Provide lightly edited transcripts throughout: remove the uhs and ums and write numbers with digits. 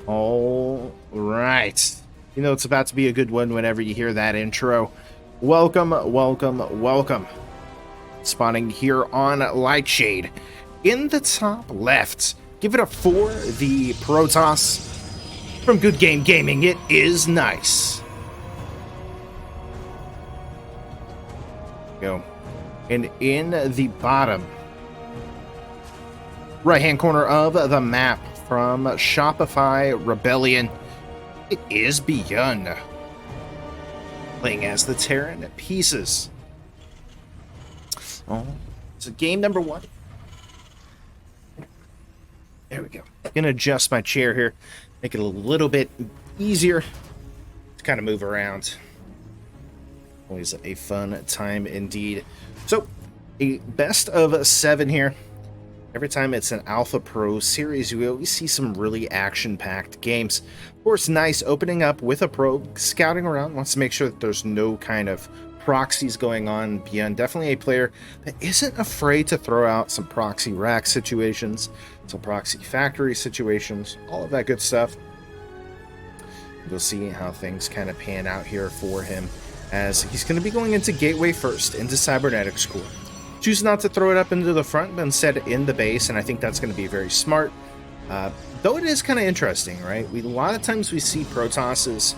All right. You know it's about to be a good one whenever you hear that intro. Welcome, welcome, welcome. Spawning here on Lightshade. In the top left, give it a 4, the Protoss. From Good Game Gaming, it is nice. Go. And in the bottom right-hand corner of the map, from Shopify Rebellion, it is BYUN, playing as the Terran Pieces. Oh, so game number 1. There we go. Gonna adjust my chair here, make it a little bit easier to kind of move around. Always a fun time indeed. So, a best of 7 here. Every time it's an Alpha Pro series, we always see some really action-packed games. Of course, nice opening up with a pro, scouting around, wants to make sure that there's no kind of proxies going on. BYUN, definitely a player that isn't afraid to throw out some proxy rack situations, some proxy factory situations, all of that good stuff. We'll see how things kind of pan out here for him, as he's going to be going into Gateway first, into Cybernetics Core. Choose not to throw it up into the front, but instead in the base, and I think that's going to be very smart. Though it is kind of interesting, right? A lot of times we see Protosses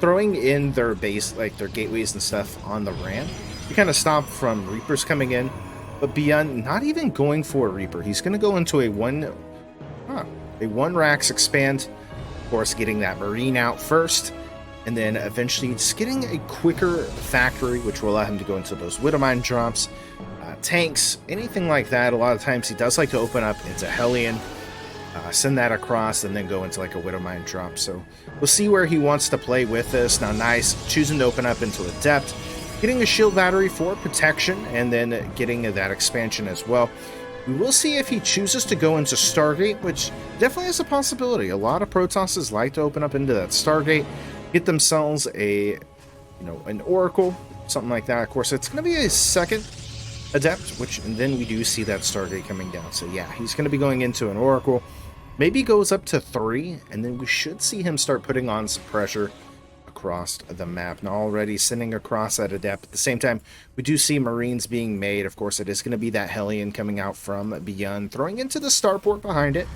throwing in their base, like their gateways and stuff, on the ramp. You kind of stop from Reapers coming in, but BYUN not even going for a Reaper. He's going to go into a one racks expand. Of course, getting that Marine out first, and then eventually just getting a quicker factory, which will allow him to go into those Widowmine drops. Tanks, anything like that. A lot of times he does like to open up into Hellion, send that across, and then go into like a Widowmine drop. So we'll see where he wants to play with this. Now, nice, choosing to open up into Adept, getting a shield battery for protection, and then getting that expansion as well. We will see if he chooses to go into Stargate, which definitely is a possibility. A lot of Protosses like to open up into that Stargate, get themselves an Oracle, something like that. Of course, it's going to be a second Adept, and then we do see that Stargate coming down. So yeah, he's going to be going into an Oracle. Maybe goes up to 3, and then we should see him start putting on some pressure across the map. Now, already sending across that Adept. At the same time, we do see Marines being made. Of course, it is going to be that Hellion coming out from BYUN, throwing into the starport behind it.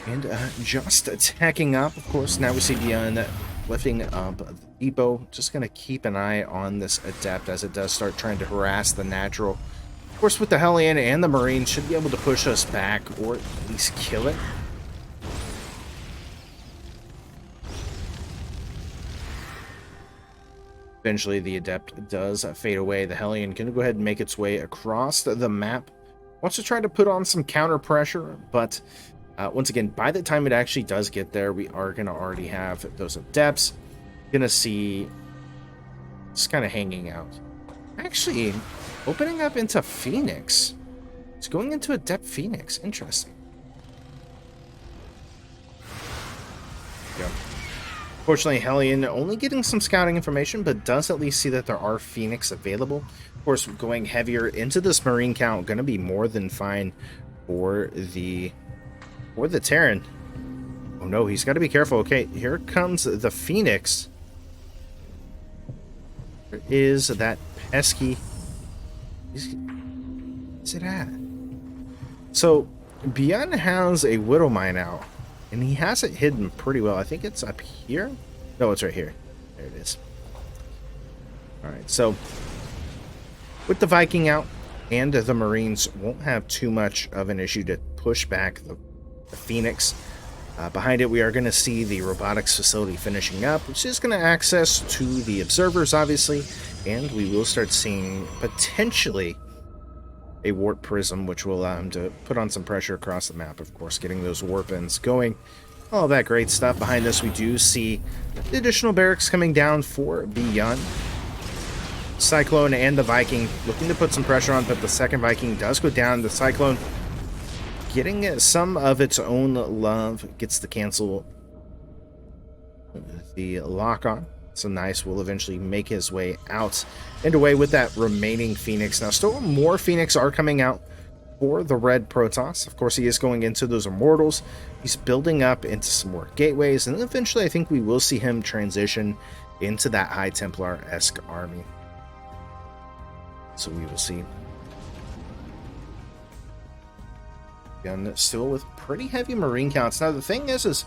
And just attacking up, of course. Now we see BYUN lifting up the depot. Just going to keep an eye on this Adept as it does start trying to harass the natural. Of course, with the Hellion and the Marine, should be able to push us back, or at least kill it. Eventually, the Adept does fade away. The Hellion can go ahead and make its way across the map. Wants to try to put on some counter pressure, but once again, by the time it actually does get there, we are going to already have those Adepts. Gonna see just kind of hanging out. Actually, opening up into Phoenix. It's going into Adept Phoenix. Interesting. Yeah. Fortunately, Hellion only getting some scouting information, but does at least see that there are Phoenix available. Of course, going heavier into this Marine count, going to be more than fine for the Terran. Oh no, he's got to be careful. Okay, here comes the Phoenix. Where is that pesky? Where's it at? So, BYUN has a Widowmine out, and he has it hidden pretty well. I think it's up here. No, it's right here. There it is. Alright, so with the Viking out and the Marines, won't have too much of an issue to push back the Phoenix. Behind it, we are going to see the robotics facility finishing up, which is going to access to the observers, obviously, and we will start seeing potentially a warp prism, which will allow him to put on some pressure across the map, of course, getting those warp ends going. All that great stuff. Behind this, we do see the additional barracks coming down for BYUN. Cyclone and the Viking looking to put some pressure on, but the second Viking does go down. The Cyclone getting some of its own love, gets to cancel the lock on. So nice, will eventually make his way out and away with that remaining Phoenix. Now, still more Phoenix are coming out for the red Protoss. Of course, he is going into those Immortals. He's building up into some more gateways, and then eventually I think we will see him transition into that High Templar-esque army. So we will see. Again, still with pretty heavy Marine counts. Now the thing is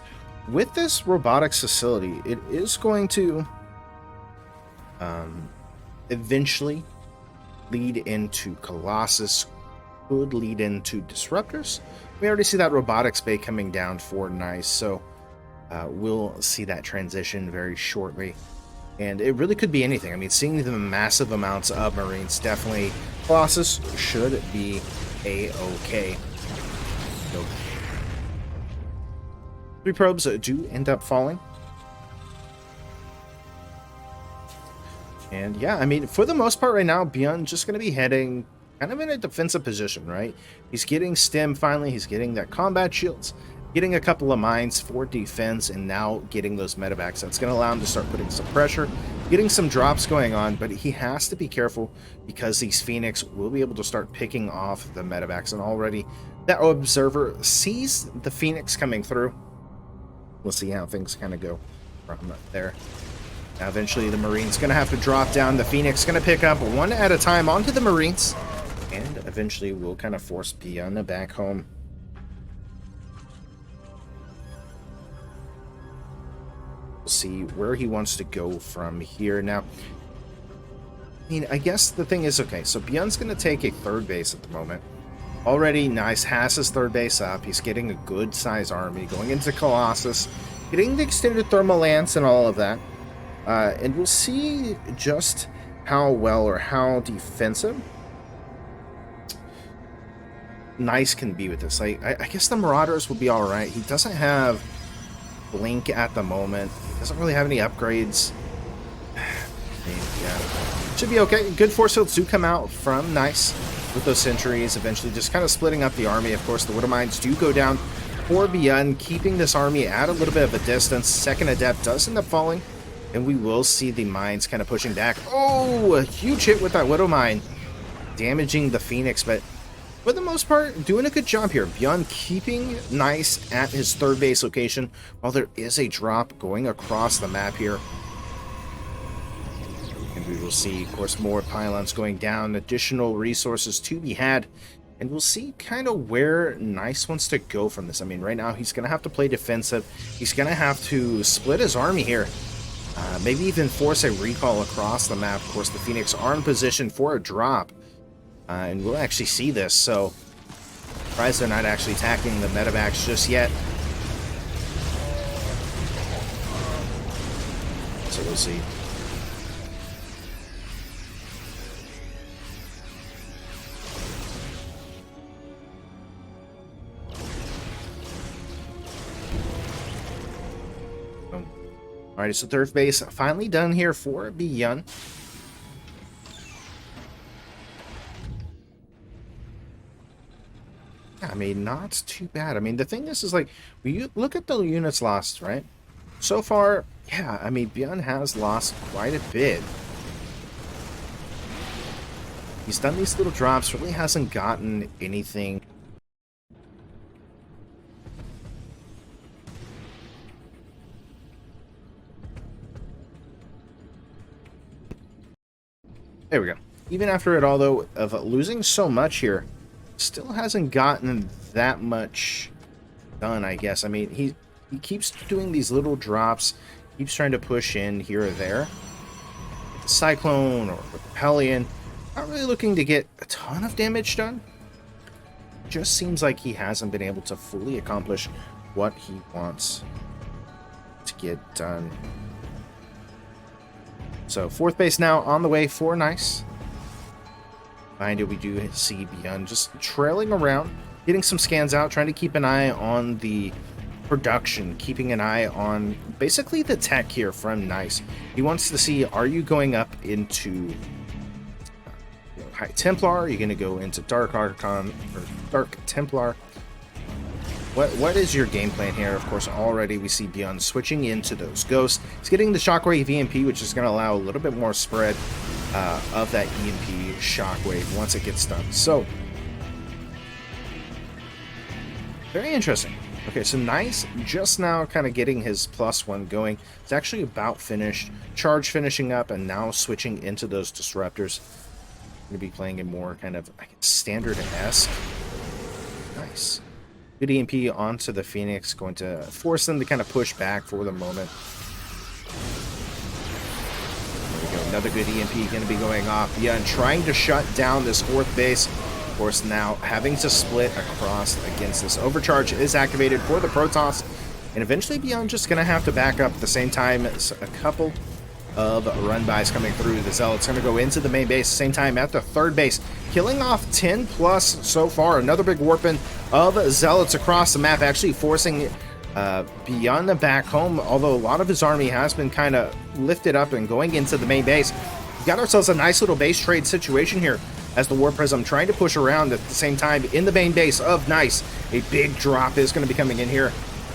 with this robotics facility, it is going to eventually lead into Colossus, could lead into Disruptors. We already see that robotics bay coming down for Nice, so we'll see that transition very shortly. And it really could be anything. I mean, seeing the massive amounts of Marines, definitely Colossus should be a-okay. So, 3 probes do end up falling. And yeah, I mean, for the most part right now, BYUN just going to be heading kind of in a defensive position, right? He's getting stem finally, he's getting that combat shields, getting a couple of mines for defense, and now getting those medevacs. That's going to allow him to start putting some pressure, getting some drops going on, but he has to be careful because these Phoenix will be able to start picking off the medevacs, and already that observer sees the Phoenix coming through. We'll see how things kind of go from there. Now eventually the Marine's going to have to drop down. The Phoenix going to pick up one at a time onto the Marines, and eventually we'll kind of force BYUN back home. We'll see where he wants to go from here. Now, I mean, I guess the thing is, okay, so BYUN's going to take a 3rd base at the moment. Already Nice has his 3rd base up. He's getting a good size army, going into Colossus, getting the extended thermal lance and all of that. And we'll see just how well or how defensive Nice can be with this. Like, I guess the Marauders will be alright. He doesn't have Blink at the moment. He doesn't really have any upgrades. Yeah, should be okay. Good force fields do come out from Nice with those sentries, eventually just kind of splitting up the army. Of course, the Widow Mines do go down for BYUN, keeping this army at a little bit of a distance. 2nd Adept does end up falling, and we will see the mines kind of pushing back. Oh, a huge hit with that Widow Mine, damaging the Phoenix, but for the most part, doing a good job here. BYUN keeping Nice at his 3rd base location, while there is a drop going across the map here. And we will see, of course, more pylons going down, additional resources to be had, and we'll see kind of where Nice wants to go from this. I mean, right now he's going to have to play defensive. He's going to have to split his army here. Maybe even force a recall across the map. Of course, the Phoenix are in position for a drop. And we'll actually see this, so surprised they're not actually attacking the medevacs just yet. So we'll see. Alright, so 3rd base finally done here for BYUN. I mean, not too bad. I mean, the thing is like, when you look at the units lost, right? So far, yeah, I mean, BYUN has lost quite a bit. He's done these little drops, really hasn't gotten anything. There we go. Even after it all, though, of losing so much here, still hasn't gotten that much done, I guess. I mean, he keeps doing these little drops, keeps trying to push in here or there. Cyclone or Repellion, not really looking to get a ton of damage done. Just seems like he hasn't been able to fully accomplish what he wants to get done. So 4th base now on the way for Nice. Behind it, we do see BYUN just trailing around, getting some scans out, trying to keep an eye on the production, keeping an eye on basically the tech here from Nice. He wants to see, are you going up into High Templar? Are you going to go into Dark Archon or Dark Templar? What is your game plan here? Of course, already we see BYUN switching into those ghosts. He's getting the Shockwave EMP, which is going to allow a little bit more spread of that EMP Shockwave once it gets done. So, Very interesting. Okay, so Nice just now kind of getting his +1 going. It's actually about finished. Charge finishing up and now switching into those disruptors. Going to be playing a more kind of standard-esque. Nice. Good EMP onto the Phoenix. Going to force them to kind of push back for the moment. There we go. Another good EMP going to be going off. Yeah, and trying to shut down this 4th base. Of course, now having to split across against this. Overcharge is activated for the Protoss. And eventually BYUN just going to have to back up at the same time. As a couple of run-bys coming through. The Zealot's going to go into the main base at the same time at the 3rd base. Killing off 10+ so far. Another big warping of Zealots across the map. Actually forcing BYUN back home. Although a lot of his army has been kind of lifted up and going into the main base. We've got ourselves a nice little base trade situation here. As the War Prism trying to push around at the same time in the main base of Nice. A big drop is going to be coming in here.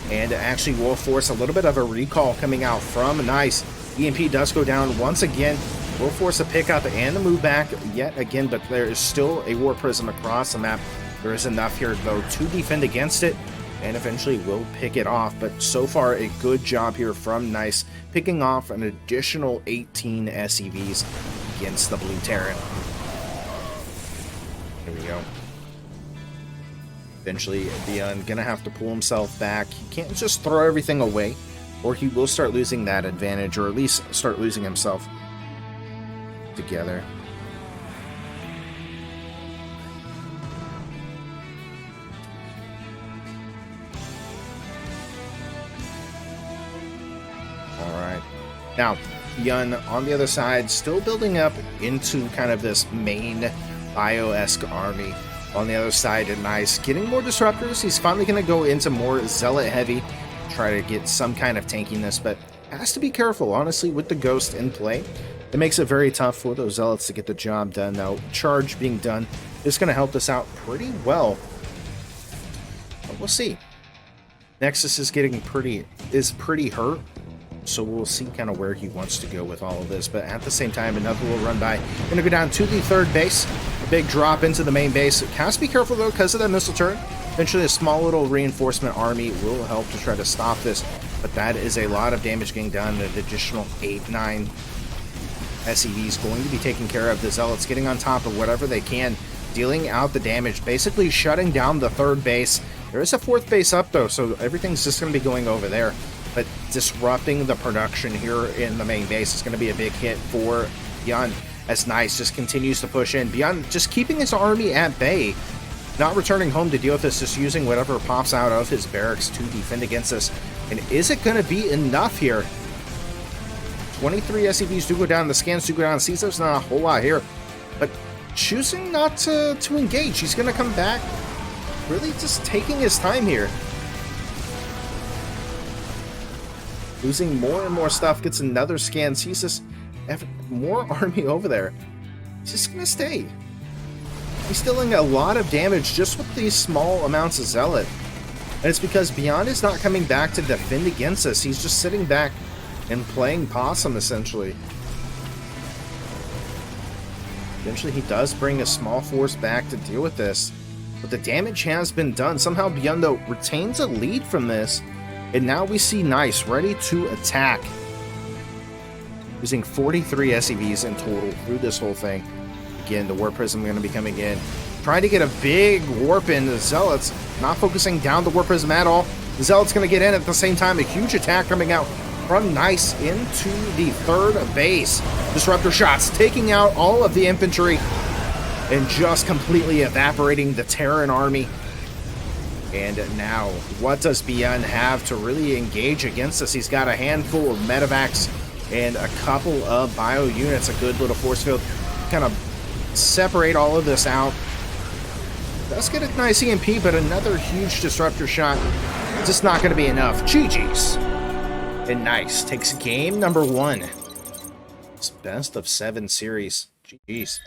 And actually will force a little bit of a recall coming out from Nice. EMP does go down once again. Will force a pickup and a move back yet again, but there is still a War Prism across the map. There is enough here, though, to defend against it, and eventually will pick it off. But so far, a good job here from Nice, picking off an additional 18 SCVs against the Blue Terran. Here we go. Eventually, BYUN gonna have to pull himself back. He can't just throw everything away, or he will start losing that advantage, or at least start losing himself together. Alright. Now, BYUN on the other side, still building up into kind of this main Bio-esque army. On the other side, Nice getting more disruptors. He's finally going to go into more Zealot heavy, try to get some kind of tankiness, but has to be careful, honestly, with the Ghost in play. It makes it very tough for those Zealots to get the job done. Now, Charge being done is going to help us out pretty well. But we'll see. Nexus is getting pretty hurt, so we'll see kind of where he wants to go with all of this. But at the same time, another little run by. Going to go down to the 3rd base. A big drop into the main base. Has to be careful, though, because of that missile turret. Eventually, a small little reinforcement army will help to try to stop this. But that is a lot of damage getting done. An additional 8-9 SCVs going to be taking care of. The Zealots getting on top of whatever they can, dealing out the damage, basically shutting down the 3rd base. There is a 4th base up, though, so everything's just going to be going over there. But disrupting the production here in the main base is going to be a big hit for BYUN, as Nice just continues to push in. BYUN just keeping his army at bay, not returning home to deal with this, just using whatever pops out of his barracks to defend against this. And is it going to be enough here? 23 SCVs do go down, the scans do go down. Caesar's not a whole lot here, but choosing not to engage. He's going to come back, really just taking his time here. Losing more and more stuff, gets another scan. Sees this more army over there. He's just gonna stay. He's dealing a lot of damage just with these small amounts of Zealot. And it's because BYUN is not coming back to defend against us. He's just sitting back and playing possum, essentially. Eventually he does bring a small force back to deal with this. But the damage has been done. Somehow BYUN, though, retains a lead from this. And now we see Nice ready to attack. Using 43 SCVs in total through this whole thing. Again, the War Prism going to be coming in. Trying to get a big warp in. The Zealots not focusing down the War Prism at all. The Zealots going to get in at the same time. A huge attack coming out from Nice into the 3rd base. Disruptor shots taking out all of the infantry. And just completely evaporating the Terran army. And now, what does BYUN have to really engage against us? He's got a handful of medevacs and a couple of bio units, a good little force field. Kind of separate all of this out. Does get a nice EMP, but another huge disruptor shot. Just not going to be enough. GG's. And Nice takes game number 1. It's best of 7 series. GG's.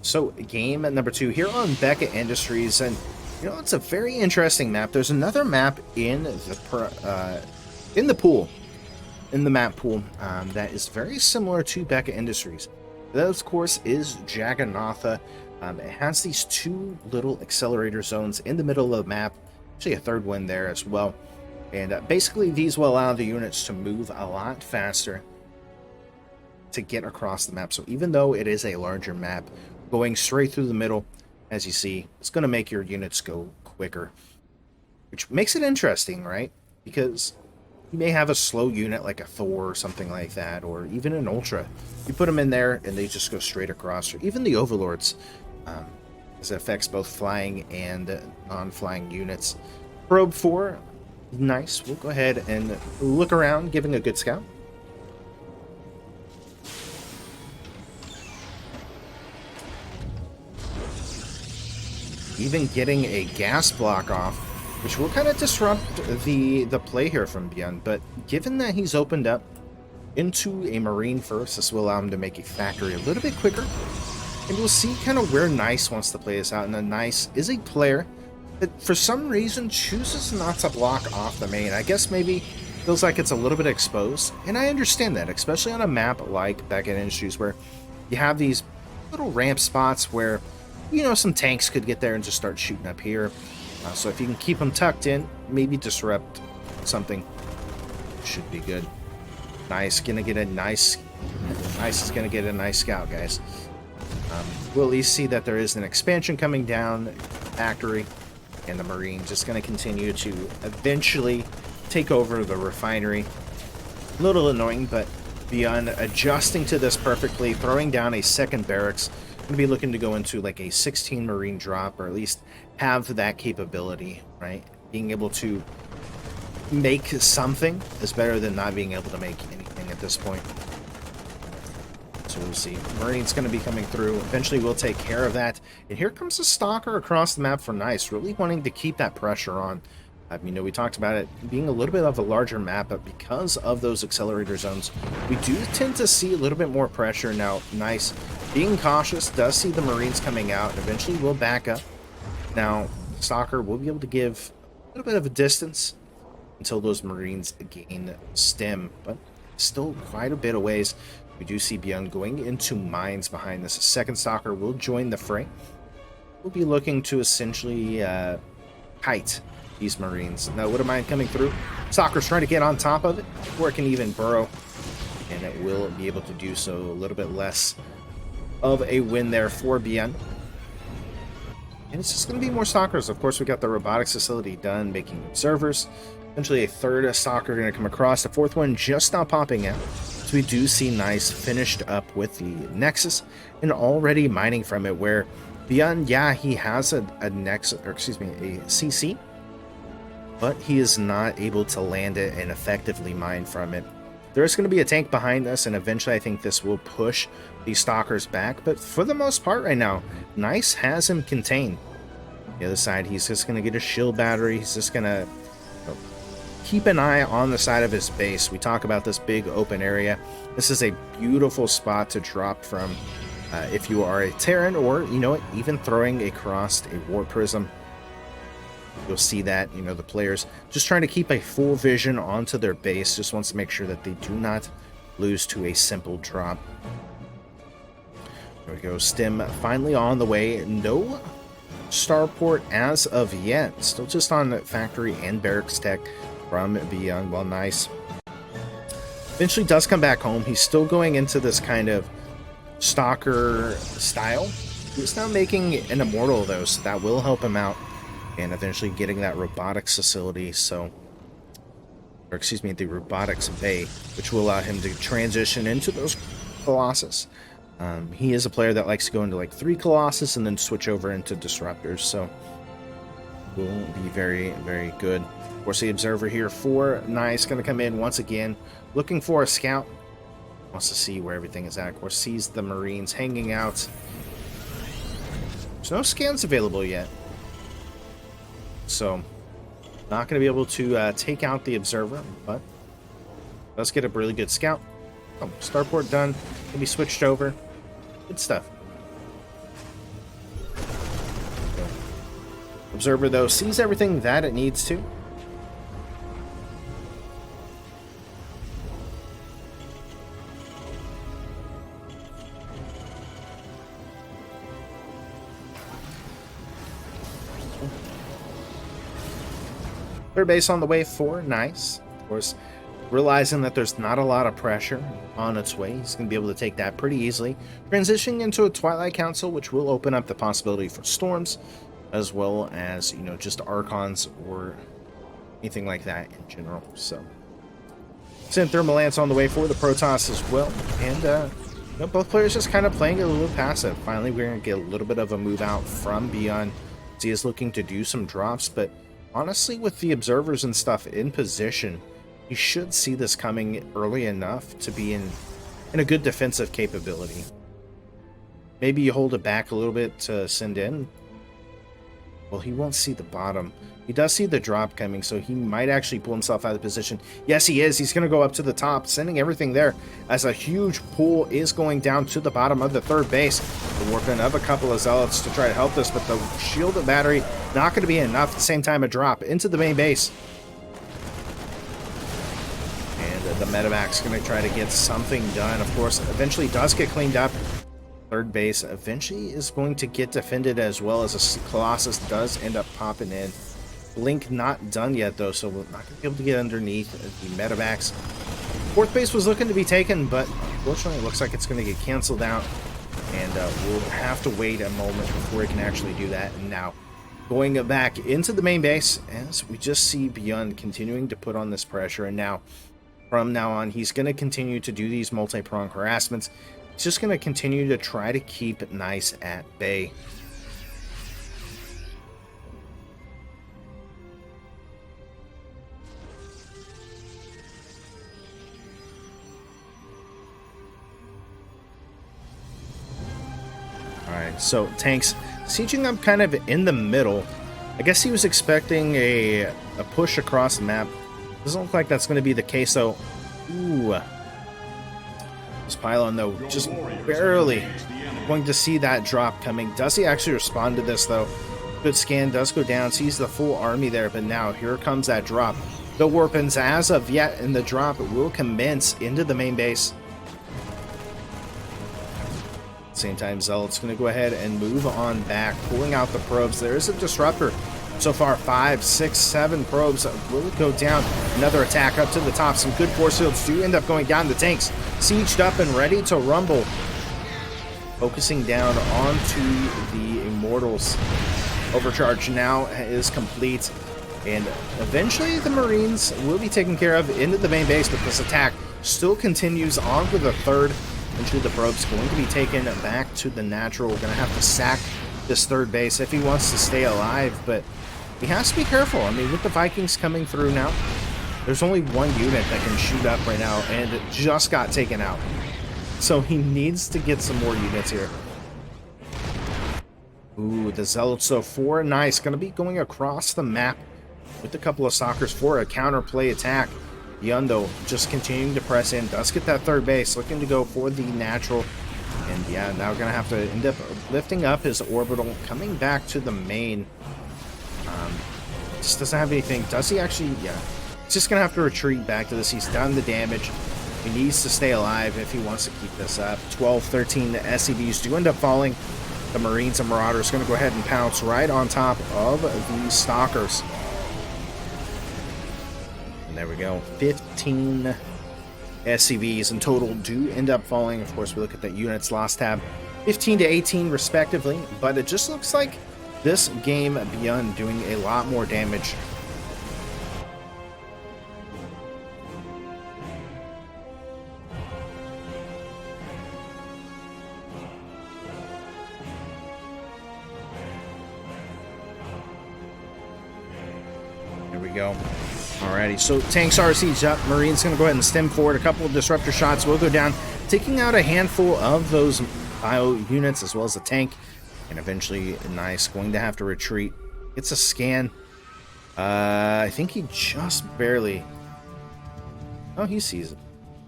So, game number 2 here on Becca Industries, and you know, it's a very interesting map. There's another map in the pool, in the map pool, that is very similar to Becca Industries. That, of course, is Jagannatha. It has these two little accelerator zones in the middle of the map, actually a third one there as well. And basically these will allow the units to move a lot faster to get across the map. So even though it is a larger map, going straight through the middle, as you see, it's going to make your units go quicker, which makes it interesting, right? Because you may have a slow unit like a Thor or something like that, or even an Ultra. You put them in there and they just go straight across, or even the Overlords, as it affects both flying and non-flying units. Probe 4, nice. We'll go ahead and look around, giving a good scout. Even getting a gas block off, which will kind of disrupt the play here from BYUN. But given that he's opened up into a Marine first, this will allow him to make a factory a little bit quicker. And we'll see kind of where Nice wants to play this out. And Nice is a player that for some reason chooses not to block off the main. I guess maybe feels like it's a little bit exposed. And I understand that, especially on a map like back in Industries where you have these little ramp spots where, you know, some tanks could get there and just start shooting up here. So if you can keep them tucked in, maybe disrupt something, should be good. Nice, gonna get a nice is gonna get a nice scout, guys. We'll at least see that there is an expansion coming down, factory, and the Marine just gonna continue to eventually take over the refinery. A little annoying, but BYUN adjusting to this perfectly, throwing down a second barracks. Going to be looking to go into like a 16 Marine drop, or at least have that capability, right? Being able to make something is better than not being able to make anything at this point. So we'll see. Marine's going to be coming through. Eventually we'll take care of that. And here comes a Stalker across the map for Nice, really wanting to keep that pressure on. You know, we talked about it being a little bit of a larger map, but because of those accelerator zones, we do tend to see a little bit more pressure. Now, Nice, being cautious, does see the Marines coming out, and eventually will back up. Now, Stalker will be able to give a little bit of a distance until those Marines gain stem, but still quite a bit of ways. We do see BYUN going into mines behind this. A second Stalker will join the fray. We'll be looking to essentially kite these Marines. Now, would a mine coming through? Stalker's trying to get on top of it before it can even burrow, and it will be able to do so. A little bit less of a win there for BYUN. And it's just going to be more Stalkers. Of course, we got the robotics facility done, making observers. Eventually, a third Stalker going to come across. The fourth one just now popping out. So we do see Nice finished up with the Nexus and already mining from it, where BYUN, yeah, he has a Nexus, or excuse me, a CC, but he is not able to land it and effectively mine from it. There is going to be a tank behind us, and eventually I think this will push these Stalkers back, but for the most part right now, Nice has him contained. The other side, he's just going to get a shield battery. He's just going to keep an eye on the side of his base. We talk about this big open area. This is a beautiful spot to drop from if you are a Terran, or, you know, even throwing across a War Prism. You'll see that, you know, the players just trying to keep a full vision onto their base, just wants to make sure that they do not lose to a simple drop. There we go. Stim finally on the way. No starport as of yet. Still just on factory and barracks tech from BYUN. Well, Nice eventually does come back home. He's still going into this kind of Stalker style. He's now making an immortal, though, so that will help him out. And eventually getting that robotics facility, so, or excuse me, the robotics bay, which will allow him to transition into those Colossus. He is a player that likes to go into like 3 Colossus and then switch over into Disruptors, so will be very, very good. Of course, the Observer here for Nice going to come in once again, looking for a scout. Wants to see where everything is at. Of course, sees the Marines hanging out. There's no scans available yet, so not going to be able to take out the Observer, but let's get a really good scout. Oh, starport done. Can be switched over. Good stuff. Okay. Observer, though, sees everything that it needs to. Third base on the way for, nice. Of course, realizing that there's not a lot of pressure on its way, he's going to be able to take that pretty easily. Transitioning into a Twilight Council, which will open up the possibility for storms, as well as, you know, just Archons or anything like that in general. So, Thermal Lance on the way for the Protoss as well. And, you know, both players just kind of playing a little passive. Finally, we're going to get a little bit of a move out from BYUN. He is looking to do some drops, but honestly, with the observers and stuff in position, you should see this coming early enough to be in a good defensive capability. Maybe you hold it back a little bit to send in. Well, he won't see the bottom. He does see the drop coming, so he might actually pull himself out of position. Yes, he is. He's going to go up to the top, sending everything there, as a huge pull is going down to the bottom of the third base. The warping of a couple of Zealots to try to help this, but the shield of battery not going to be enough. At the same time, a drop into the main base. And the Medevac's going to try to get something done. Of course, eventually does get cleaned up. Third base eventually is going to get defended, as well as a Colossus does end up popping in. Blink not done yet, though, so we're not going to be able to get underneath the Medevacs. Fourth base was looking to be taken, but unfortunately it looks like it's going to get canceled out, and we'll have to wait a moment before we can actually do that. And now, going back into the main base, as we just see BYUN continuing to put on this pressure, and now, from now on, he's going to continue to do these multi-pronged harassments. He's just going to continue to try to keep it nice at bay. Alright, so tanks sieging up kind of in the middle. I guess he was expecting a push across the map. Doesn't look like that's going to be the case, though. Ooh. This pylon, though, just barely going to see that drop coming. Does he actually respond to this, though? Good scan, does go down, sees the full army there, but now here comes that drop. The Warpins, as of yet, in the drop, will commence into the main base. Same time, Zealot's going to go ahead and move on back, pulling out the probes. There is a disruptor. So far, 5, 6, 7 probes will go down. Another attack up to the top. Some good force fields do end up going down. The tanks sieged up and ready to rumble. Focusing down onto the Immortals. Overcharge now is complete. And eventually the Marines will be taken care of into the main base, but this attack still continues on to the third. Eventually the probe's going to be taken back to the natural. We're going to have to sack this third base if he wants to stay alive, but he has to be careful. I mean, with the Vikings coming through now, there's only one unit that can shoot up right now, and it just got taken out. So he needs to get some more units here. Ooh, the Zealots, so 4, nice. Going to be going across the map with a couple of Stalkers for a counterplay attack. BYUN, though, just continuing to press in. Does get that third base, looking to go for the natural. And yeah, now we're going to have to end up lifting up his orbital, coming back to the main. Just doesn't have anything. Does he actually? Yeah. He's just going to have to retreat back to this. He's done the damage. He needs to stay alive if he wants to keep this up. 12, 13 SCVs do end up falling. The Marines and Marauders going to go ahead and pounce right on top of the Stalkers. And there we go. 15 SCVs in total do end up falling. Of course, we look at that units lost tab. 15 to 18 respectively. But it just looks like this game, BYUN doing a lot more damage. There we go. Alrighty, so tanks are sieged up. Marines going to go ahead and stem forward. A couple of disruptor shots will go down, taking out a handful of those bio units as well as the tank. And eventually, nice, going to have to retreat. It's a scan. I think he just barely... Oh, he sees it.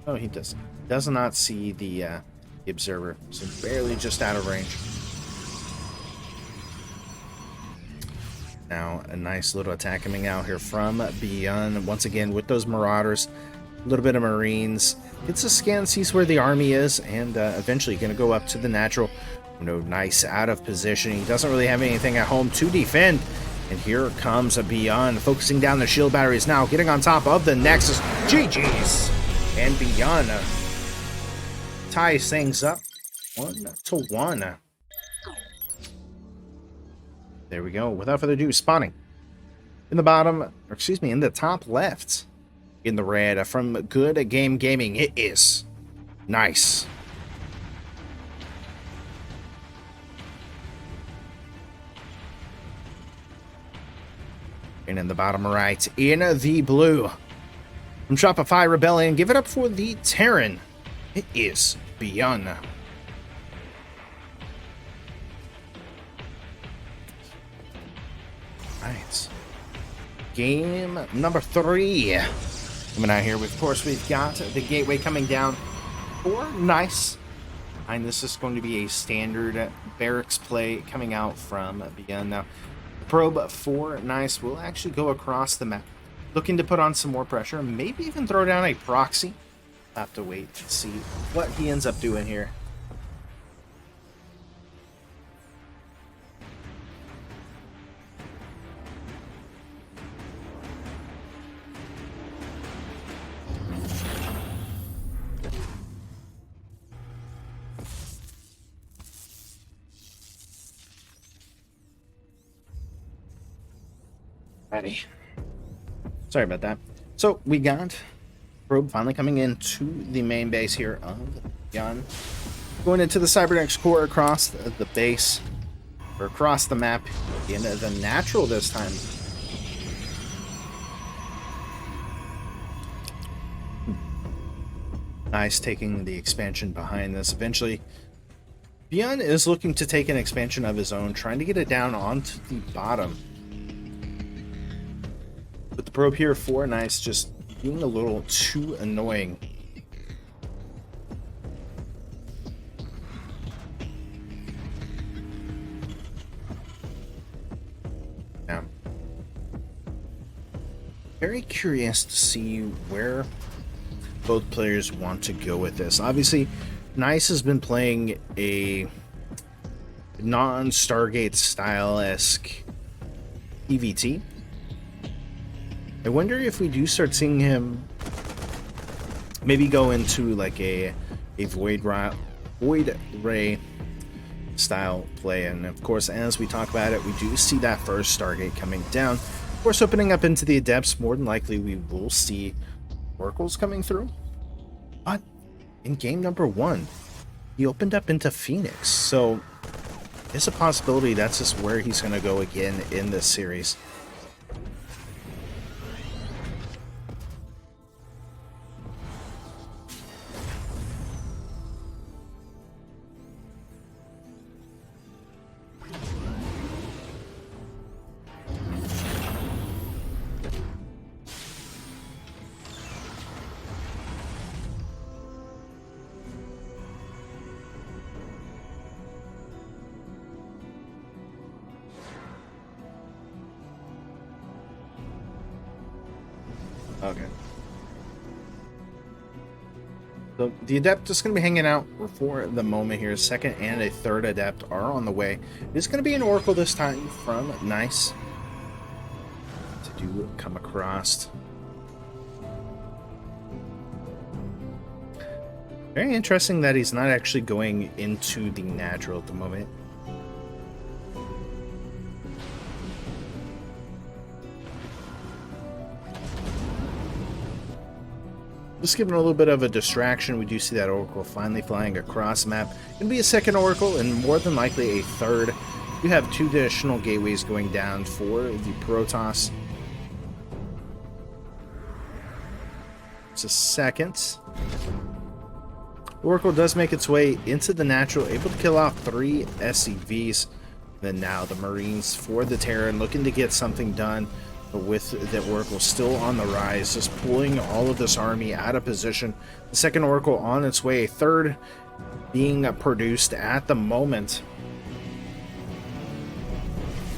Oh, he doesn't. Does not see the observer. So barely just out of range. Now, a nice little attack coming out here from BYUN. Once again, with those Marauders. A little bit of Marines. Gets a scan, sees where the army is. And eventually going to go up to the natural. You know, nice out of position. He doesn't really have anything at home to defend. And here comes a BYUN, focusing down the shield batteries now, getting on top of the Nexus. GG's! And BYUN ties things up 1-1. There we go. Without further ado, spawning in the bottom, or excuse me, in the top left, in the red from Good Game Gaming, it is Nice. And in the bottom right, in the blue, from Shopify Rebellion, give it up for the Terran. It is BYUN. Right. Game number 3. Coming out here, of course, we've got the gateway coming down for Nice. And this is going to be a standard barracks play coming out from BYUN. Now, the probe for Nice will actually go across the map, looking to put on some more pressure, maybe even throw down a proxy. I'll have to wait to see what he ends up doing here. Ready. Sorry about that. So we got probe finally coming into the main base here of BYUN. Going into the cybernetics core across the base, or across the map, into the natural this time. Nice taking the expansion behind this. Eventually, BYUN is looking to take an expansion of his own, trying to get it down onto the bottom. But the probe here for Nice just being a little too annoying. Now, very curious to see where both players want to go with this. Obviously, Nice has been playing a non-Stargate style-esque PvT. I wonder if we do start seeing him maybe go into like a void ray style play. And of course, as we talk about it, we do see that first Stargate coming down. Of course, opening up into the Adepts, more than likely we will see Oracles coming through. But in game number 1, he opened up into Phoenix. So it's a possibility that's just where he's going to go again in this series. Okay. So the Adept is going to be hanging out for the moment here. Second and a third Adept are on the way. It's going to be an Oracle this time from Nice to do come across. Very interesting that he's not actually going into the natural at the moment. Just giving a little bit of a distraction. We do see that Oracle finally flying across the map. Gonna be a second Oracle and more than likely a third. You have 2 additional gateways going down for the Protoss. It's a second. Oracle does make its way into the natural, able to kill off 3 SCVs. Then now the Marines for the Terran looking to get something done. But with the Oracle still on the rise, just pulling all of this army out of position. The second Oracle on its way, third being produced at the moment.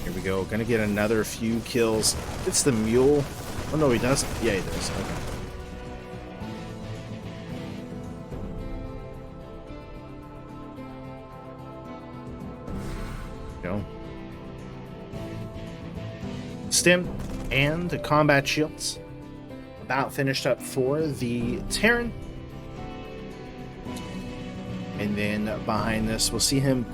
Here we go, gonna get another few kills. It's the Mule. Oh no, he doesn't. Yeah, he does. Okay. Go. stim and the combat shields. About finished up for the Terran. And then behind this, we'll see him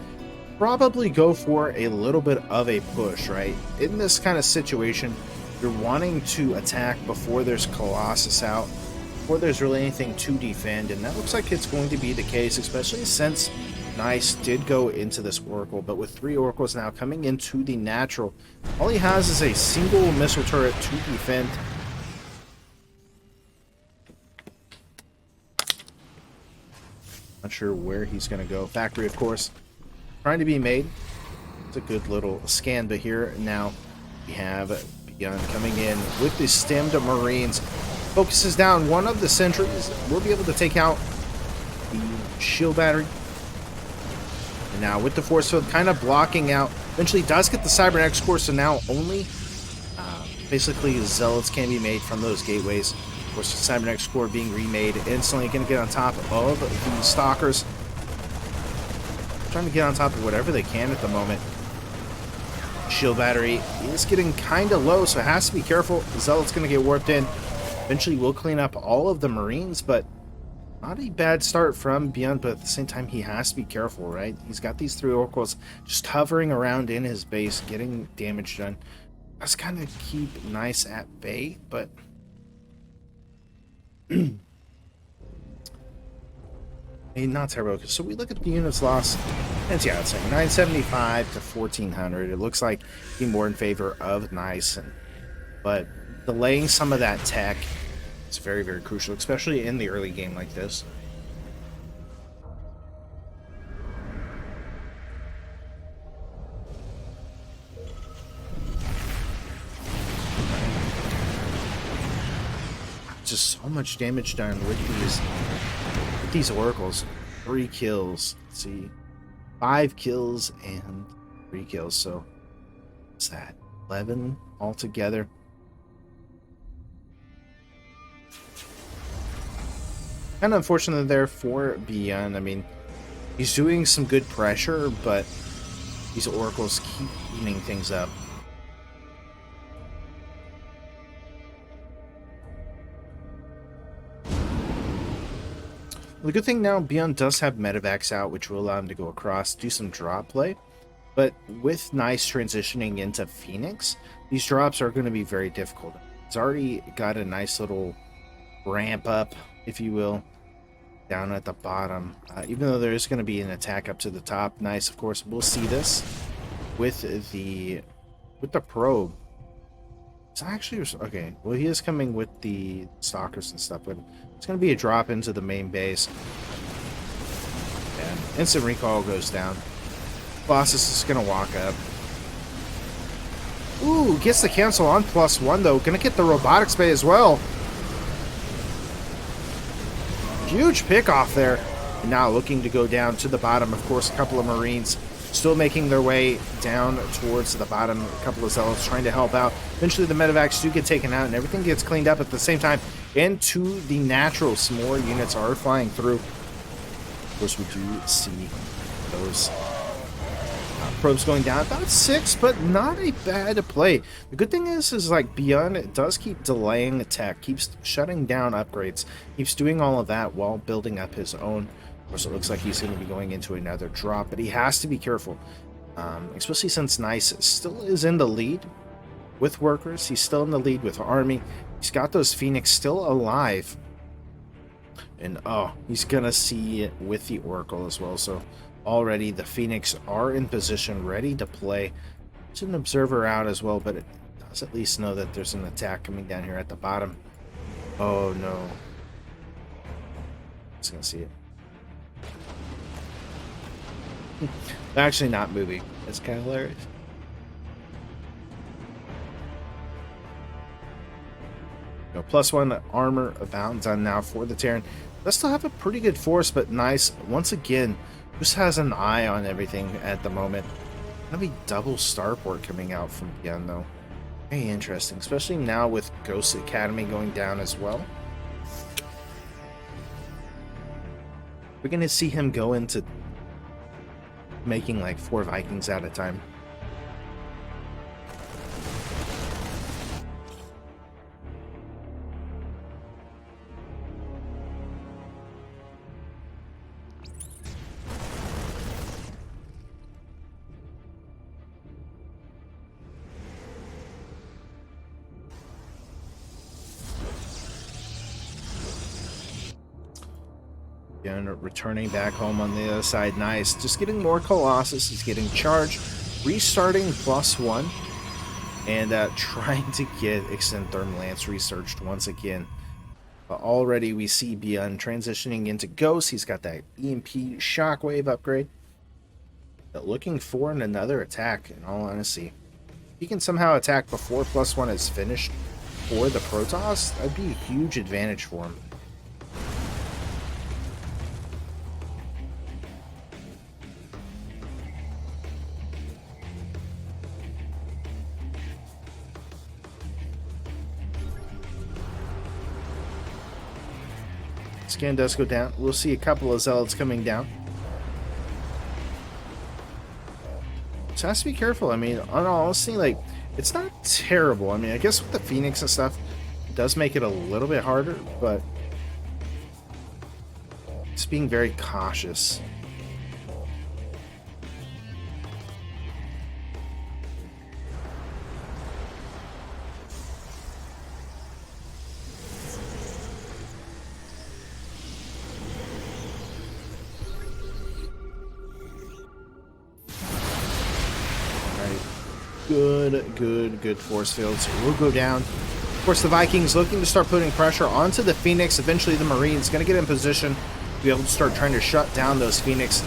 probably go for a little bit of a push, right? In this kind of situation, you're wanting to attack before there's Colossus out, before there's really anything to defend, and that looks like it's going to be the case, especially since Nice did go into this Oracle, but with 3 Oracles now coming into the natural, all he has is a single missile turret to defend. Not sure where he's going to go. Factory, of course, trying to be made. It's a good little scan, but here now we have BYUN coming in with the stemmed Marines. Focuses down one of the sentries. We'll be able to take out the shield battery. And now with the force field kind of blocking out, eventually does get the Cybernetics core, so now only basically Zealots can be made from those gateways. Of course, the Cybernetics core being remade, instantly going to get on top of the Stalkers. Trying to get on top of whatever they can at the moment. Shield battery is getting kind of low, so it has to be careful. The Zealot's going to get warped in. Eventually, we'll clean up all of the Marines, but not a bad start from BYUN, but at the same time, he has to be careful, right? He's got these 3 Oracles just hovering around in his base, getting damage done. That's kind of keep Nice at bay, but not terrible. So we look at the units lost, and yeah, it's like 975 to 1400. It looks like being more in favor of Nice, but delaying some of that tech is very, very crucial, especially in the early game like this. Just so much damage done with these Oracles. 3 kills. Let's see, 5 kills and 3 kills. So what's that? 11 altogether. Kind of unfortunate there for BYUN. I mean, he's doing some good pressure, but these Oracles keep eating things up. The good thing now, BYUN does have medevacs out, which will allow him to go across, do some drop play. But with Nice transitioning into Phoenix, these drops are going to be very difficult. It's already got a nice little ramp up, if you will, down at the bottom. Even though there is going to be an attack up to the top, Nice, of course, we'll see this with the probe. It's actually okay. Well, he is coming with the Stalkers and stuff, but it's going to be a drop into the main base. And instant recall goes down. Colossus is going to walk up. Ooh, gets the cancel on +1 though. Going to get the robotics bay as well. Huge pick off there. And now looking to go down to the bottom. Of course, a couple of Marines still making their way down towards the bottom. A couple of Zealots trying to help out. Eventually the medevacs do get taken out and everything gets cleaned up at the same time. Into the natural, some more units are flying through. Of course, we do see those probes going down. About 6, but not a bad play. The good thing is like BYUN does keep delaying attack, keeps shutting down upgrades, keeps doing all of that while building up his own. Of course, it looks like he's going to be going into another drop, but he has to be careful, especially since Nice still is in the lead with workers. He's still in the lead with army. He's got those Phoenix still alive, and oh, he's going to see it with the Oracle as well. So already the Phoenix are in position, ready to play. There's an observer out as well, but it does at least know that there's an attack coming down here at the bottom. Oh no. He's going to see it. They're actually not moving. It's kind of hilarious. You know, +1 armor abounds on now for the Terran. Does still have a pretty good force, but Nice once again just has an eye on everything at the moment. Gonna be double starport coming out from BYUN though. Very interesting, especially now with Ghost Academy going down as well. We're gonna see him go into making like 4 Vikings at a time. BYUN returning back home on the other side. Nice. Just getting more Colossus. He's getting charged. Restarting +1. And trying to get Extended Lance researched once again. But already we see BYUN transitioning into Ghost. He's got that EMP Shockwave upgrade. But looking for another attack, in all honesty. If he can somehow attack before +1 is finished for the Protoss, that'd be a huge advantage for him. Scan does go down. We'll see a couple of Zealots coming down. So has to be careful. I mean, honestly, like, it's not terrible. I mean, I guess with the Phoenix and stuff, it does make it a little bit harder, but it's being very cautious. Good force field. So we'll go down. Of course, the Vikings looking to start putting pressure onto the Phoenix. Eventually, the Marines going to get in position to be able to start trying to shut down those Phoenix.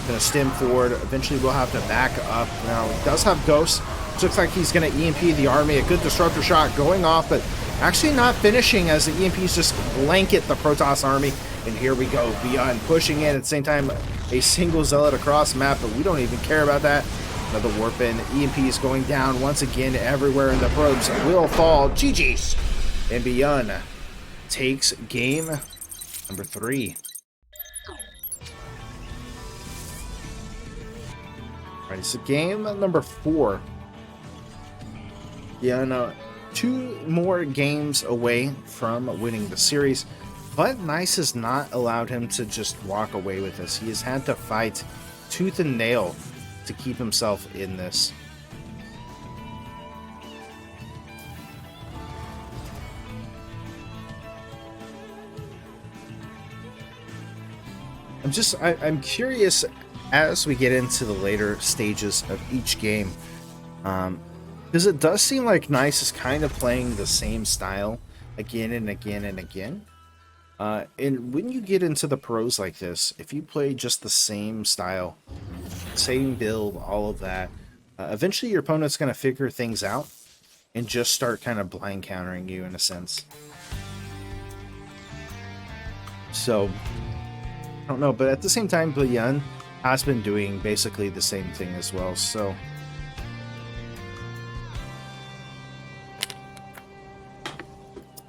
Going to stem forward. Eventually, we'll have to back up. Now, he does have Ghosts. Looks like he's going to EMP the army. A good disruptor shot going off, but actually not finishing as the EMPs just blanket the Protoss army. And here we go. BYUN pushing in at the same time. A single Zealot across the map, but we don't even care about that. Another warp in. EMP is going down once again everywhere, and the probes will fall. GG's. And BYUN takes game number 3. Alright, so game number 4. BYUN 2 more games away from winning the series, but Nice has not allowed him to just walk away with this. He has had to fight tooth and nail to keep himself in this. I'm curious as we get into the later stages of each game, because it does seem like Nice is kind of playing the same style again and again and again. And when you get into the pros like this, if you play just the same style, same build, all of that, eventually your opponent's going to figure things out and just start kind of blind countering you in a sense. So, I don't know, but at the same time, BYUN has been doing basically the same thing as well, so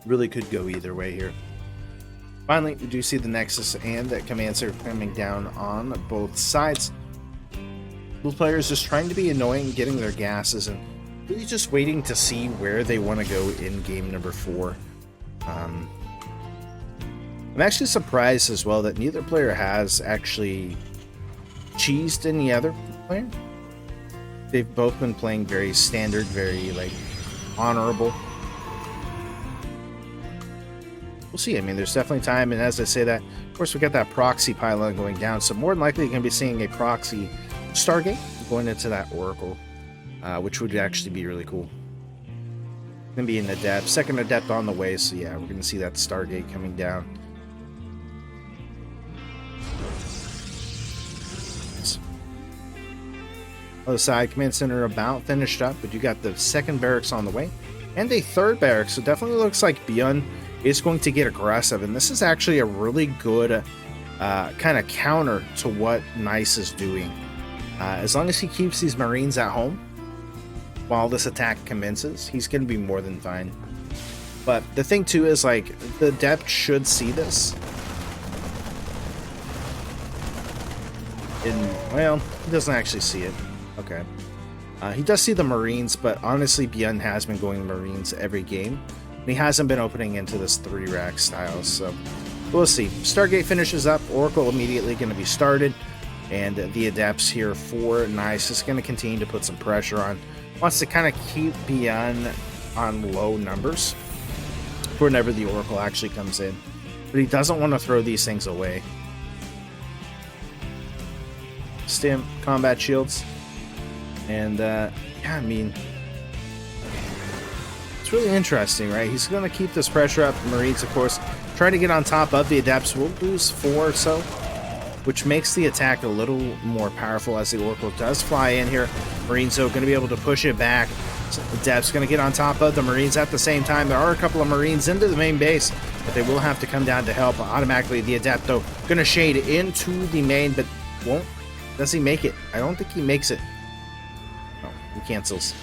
really could go either way here. Finally, we do see the Nexus and that command center coming down on both sides. Both players just trying to be annoying, getting their gases, and really just waiting to see where they want to go in game number 4. I'm actually surprised as well that neither player has actually cheesed any other player. They've both been playing very standard, very like honorable. We'll see. I mean, there's definitely time, and as I say that, of course, we got that proxy pylon going down, so more than likely you're going to be seeing a proxy Stargate going into that Oracle, which would actually be really cool. Going to be an Adept, second Adept on the way, so yeah, we're going to see that Stargate coming down. Other side, command center about finished up, but you got the second barracks on the way, and a third barracks, so definitely looks like BYUN is going to get aggressive, and this is actually a really good kind of counter to what Nice is doing. As long as he keeps these Marines at home while this attack commences, he's going to be more than fine. But the thing too is, like, the Adept should see this. Well, he doesn't actually see it. Okay. He does see the Marines, but honestly, BYUN has been going Marines every game. And he hasn't been opening into this 3-rack style, so we'll see. Stargate finishes up. Oracle immediately going to be started. And the Adepts here for Nice is going to continue to put some pressure on. Wants to kind of keep BYUN on low numbers whenever the Oracle actually comes in. But he doesn't want to throw these things away. stim combat shields. And yeah, I mean, it's really interesting, right? He's going to keep this pressure up. Marines, of course, trying to get on top of the Adepts. Will lose 4 or so, which makes the attack a little more powerful as the Oracle does fly in here. Marines, though, going to be able to push it back. So Adepts going to get on top of the Marines at the same time. There are a couple of Marines into the main base, but they will have to come down to help. Automatically, the Adept, though, going to shade into the main, but won't. Does he make it? I don't think he makes it. No, he cancels.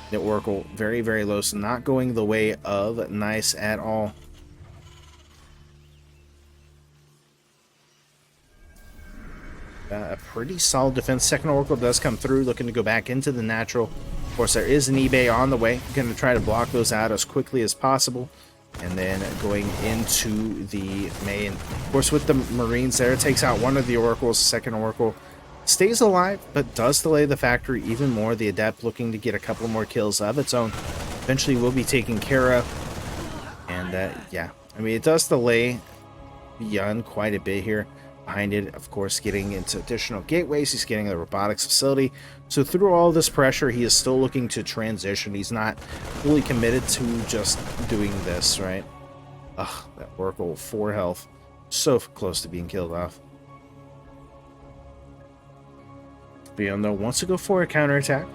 The Oracle very, very low, so not going the way of nice at all. A pretty solid defense. Second Oracle does come through, looking to go back into the natural. Of course, there is an eBay on the way. Going to try to block those out as quickly as possible. And then going into the main. Of course, with the Marines there, it takes out one of the Oracles. Second Oracle stays alive, but does delay the factory even more. The Adept looking to get a couple more kills of its own. Eventually will be taken care of. And yeah, I mean, it does delay BYUN quite a bit here. Behind it, of course, getting into additional gateways. He's getting the robotics facility. So through all this pressure, he is still looking to transition. He's not fully committed to just doing this, right? Ugh, that Oracle, 4 health. So close to being killed off. BYUN, though, wants to go for a counterattack.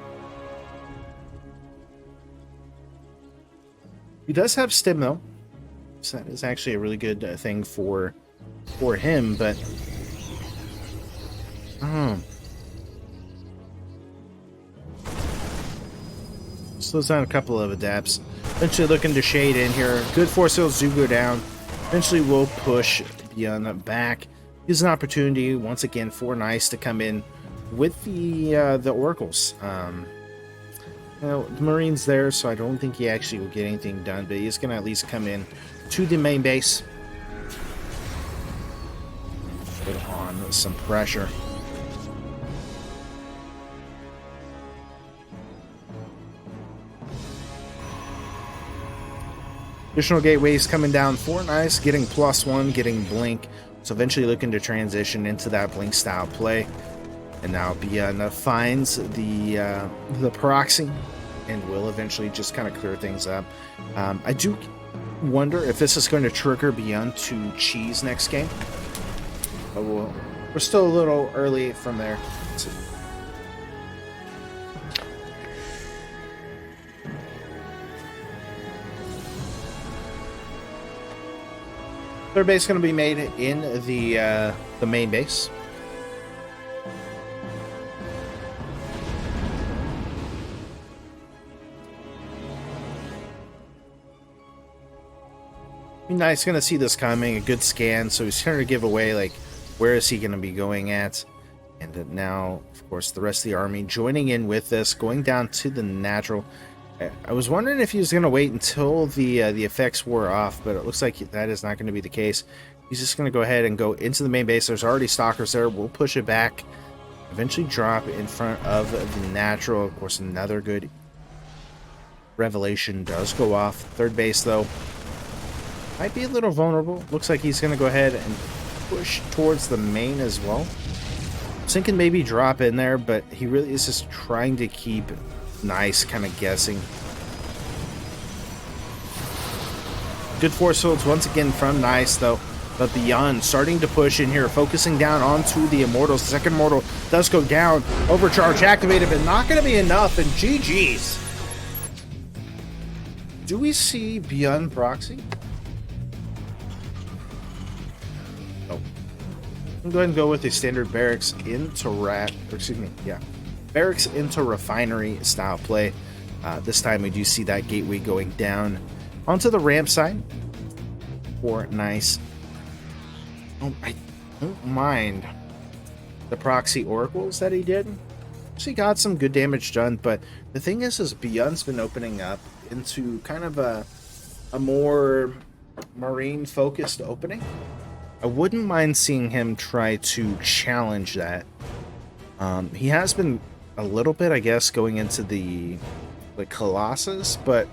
He does have stim, though. So that is actually a really good thing for him, but slows down a couple of Adepts. Eventually looking to shade in here. Good force fields do go down. Eventually will push BYUN back. Use an opportunity once again for Nice to come in with the Oracles. The Marines there, so I don't think he actually will get anything done, but he's going to at least come in to the main base. Put on some pressure. Additional gateways coming down for Nice, getting +1, getting blink. So eventually looking to transition into that blink style play. And now BYUN finds the proxy and will eventually just kind of clear things up. I do wonder if this is going to trigger BYUN to cheese next game. But we're still a little early from there. Third base is going to be made in the main base. Nice, going to see this coming. A good scan, so he's trying to give away like where is he going to be going at. And now, of course, the rest of the army joining in with this, going down to the natural. I was wondering if he was going to wait until the effects wore off, but it looks like that is not going to be the case. He's just going to go ahead and go into the main base. There's already stalkers there. We'll push it back. Eventually drop in front of the natural. Of course, another good revelation does go off. Third base, though, might be a little vulnerable. Looks like he's going to go ahead and push towards the main as well. Thinking maybe drop in there, but he really is just trying to keep Nice kind of guessing. Good force fields once again from Nice, though. But BYUN starting to push in here, focusing down onto the Immortals. The second Immortal does go down. Overcharge activated, but not going to be enough. And GG's. Do we see BYUN proxy? Oh. I'm going to go with a standard barracks into barracks into refinery style play. This time we do see that gateway going down onto the ramp side for Nice. I don't mind the proxy oracles that he did. She got some good damage done, but the thing is BYUN's been opening up into kind of a more marine focused opening. I wouldn't mind seeing him try to challenge that. He has been a little bit, I guess, going into the Colossus, but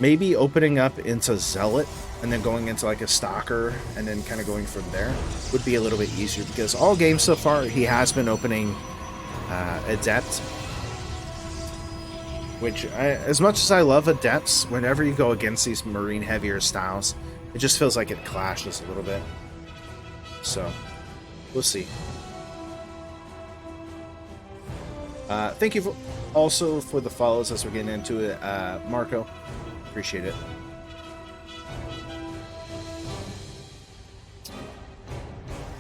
Maybe opening up into Zealot and then going into like a Stalker and then kind of going from there would be a little bit easier, because all games so far he has been opening Adept, which as much as I love Adepts, whenever you go against these Marine heavier styles, it just feels like it clashes a little bit. So we'll see. Thank you also for the follows as we're getting into it, Marco. Appreciate it.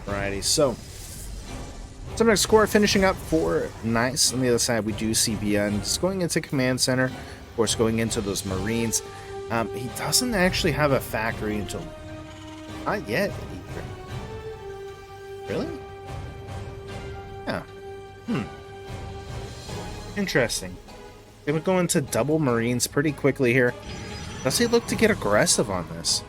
Alrighty, so subject score finishing up for Nice. On the other side, we do see BYUN just going into Command Center, of course, going into those Marines. He doesn't actually have a factory until not yet. Really? Yeah. Interesting. They would go into double Marines pretty quickly here. Does he look to get aggressive on this?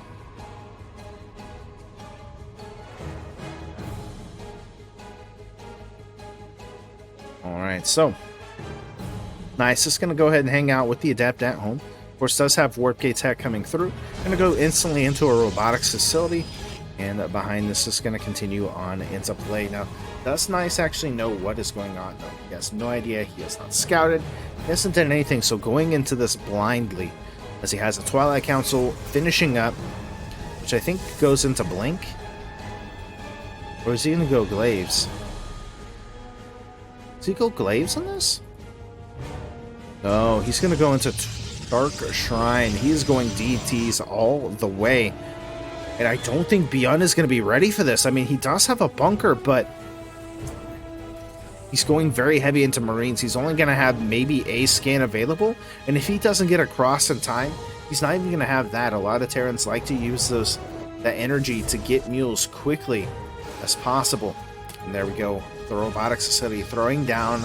Alright, so Nice is going to go ahead and hang out with the Adept at home. Of course, does have Warp Gate tech coming through. Going to go instantly into a robotics facility. And behind this is going to continue on into play. Now, does Nice actually know what is going on? No, he has no idea. He has not scouted. He hasn't done anything. So going into this blindly, as he has a Twilight Council finishing up, which I think goes into Blink. Or is he going to go Glaives? Does he go Glaives on this? No, he's going to go into Dark Shrine. He is going DTs all the way. And I don't think BYUN is going to be ready for this. I mean, he does have a bunker, but he's going very heavy into Marines. He's only going to have maybe a scan available. And if he doesn't get across in time, he's not even going to have that. A lot of Terrans like to use that energy to get mules quickly as possible. And there we go. The robotics facility throwing down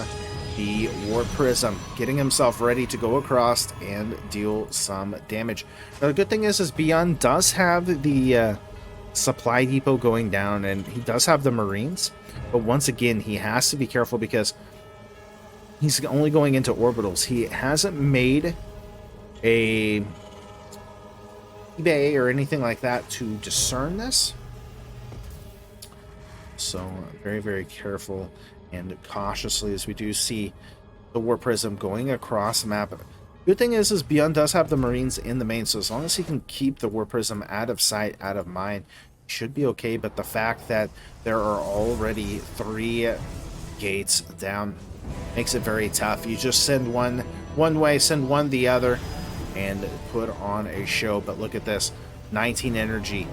the Warp Prism, getting himself ready to go across and deal some damage. Now, the good thing is BYUN does have the supply depot going down, and he does have the Marines. But once again, he has to be careful because he's only going into orbitals. He hasn't made a eBay or anything like that to discern this. So very, very careful and cautiously, as we do see the Warp Prism going across the map. Good thing is BYUN does have the Marines in the main, so as long as he can keep the Warp Prism out of sight, out of mind, he should be okay. But the fact that there are already 3 gates down makes it very tough. You just send one way, send one the other, and put on a show. But look at this, 19 energy.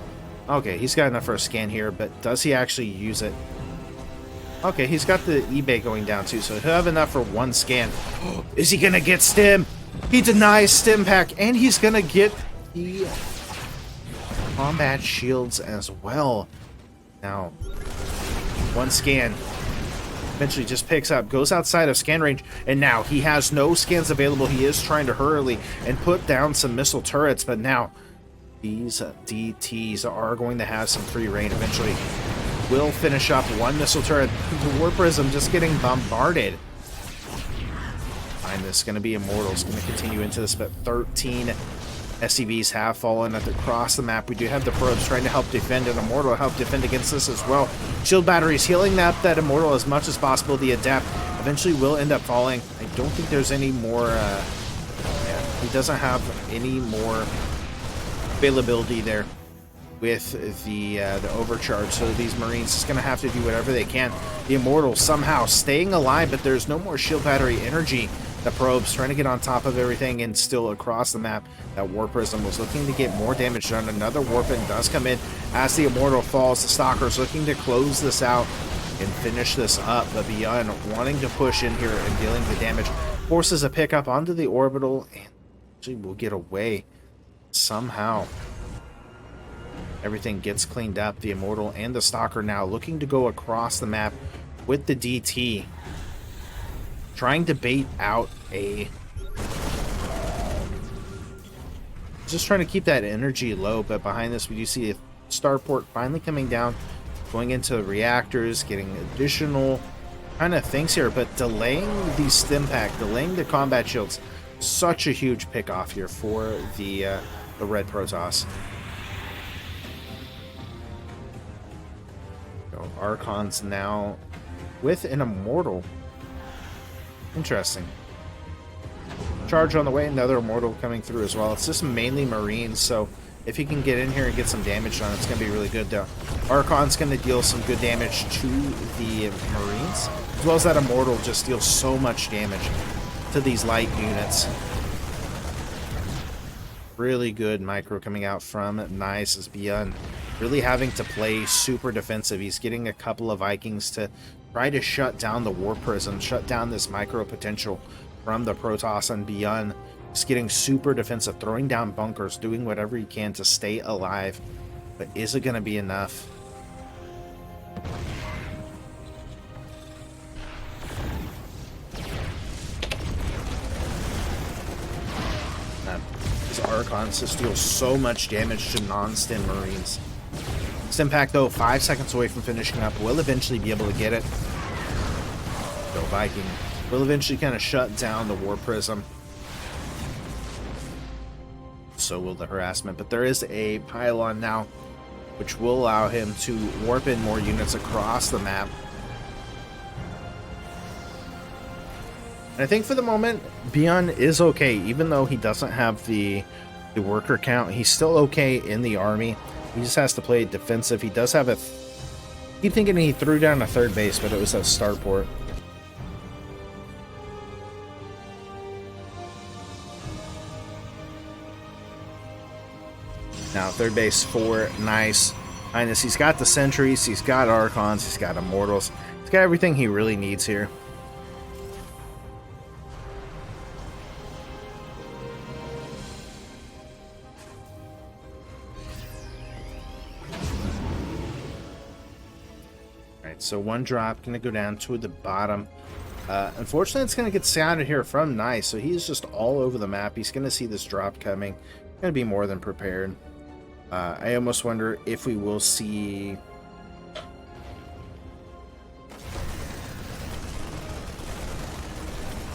Okay, he's got enough for a scan here, but does he actually use it? Okay, he's got the eBay going down too, so he'll have enough for 1 scan. Is he gonna get Stim? He denies Stim pack, and he's gonna get the combat shields as well. Now, 1 scan. Eventually just picks up, goes outside of scan range, and now he has no scans available. He is trying to hurry and put down some missile turrets, but now these DTs are going to have some free reign eventually. Will finish up 1 missile turret. The Warp Prism just getting bombarded. And this is going to be Immortals. Going to continue into this, but 13 SCVs have fallen across the map. We do have the probes trying to help defend, and Immortal will help defend against this as well. Shield batteries healing that Immortal as much as possible. The Adept eventually will end up falling. I don't think there's any more... he doesn't have any more availability there with the overcharge, so these Marines is going to have to do whatever they can. The Immortal somehow staying alive, but there's no more shield battery energy. The probes trying to get on top of everything and still across the map. That Warp Prism was looking to get more damage done. Another Warpin does come in as the Immortal falls. The Stalker's looking to close this out and finish this up, but BYUN wanting to push in here and dealing the damage. Forces a pickup onto the orbital, and actually will get away somehow. Everything gets cleaned up. The Immortal and the Stalker now looking to go across the map with the DT. Trying to bait out a... Just trying to keep that energy low, but behind this we do see a starport finally coming down. Going into reactors, getting additional kind of things here, but delaying the stim pack, delaying the combat shields. such a huge pick off here for the red Protoss. So Archon's now with an Immortal. Interesting. Charge on the way, another Immortal coming through as well. It's just mainly Marines, so if he can get in here and get some damage done, it's going to be really good, though. Archon's going to deal some good damage to the Marines, as well as that Immortal just deals so much damage to these light units. Really good micro coming out from Nice as BYUN really having to play super defensive. He's getting a couple of Vikings to try to shut down the War Prism, shut down this micro potential from the Protoss, and BYUN just getting super defensive, throwing down bunkers, doing whatever he can to stay alive. But is it going to be enough? These Archons just deal so much damage to non-stim Marines. Stimpack, though, 5 seconds away from finishing up. Will eventually be able to get it. Go Viking. Will eventually kind of shut down the War Prism. So will the harassment. But there is a pylon now, which will allow him to warp in more units across the map. And I think for the moment, BYUN is okay. Even though he doesn't have the worker count, he's still okay in the army. He just has to play defensive. He does have a... I keep thinking he threw down a third base, but it was a starport. Now, third base for Nice. Highness, he's got the Sentries, he's got Archons, he's got Immortals. He's got everything he really needs here. Alright, so one drop, going to go down to the bottom. Unfortunately, it's going to get sounded here from Nice, so he's just all over the map. He's going to see this drop coming. Going to be more than prepared. I almost wonder if we will see...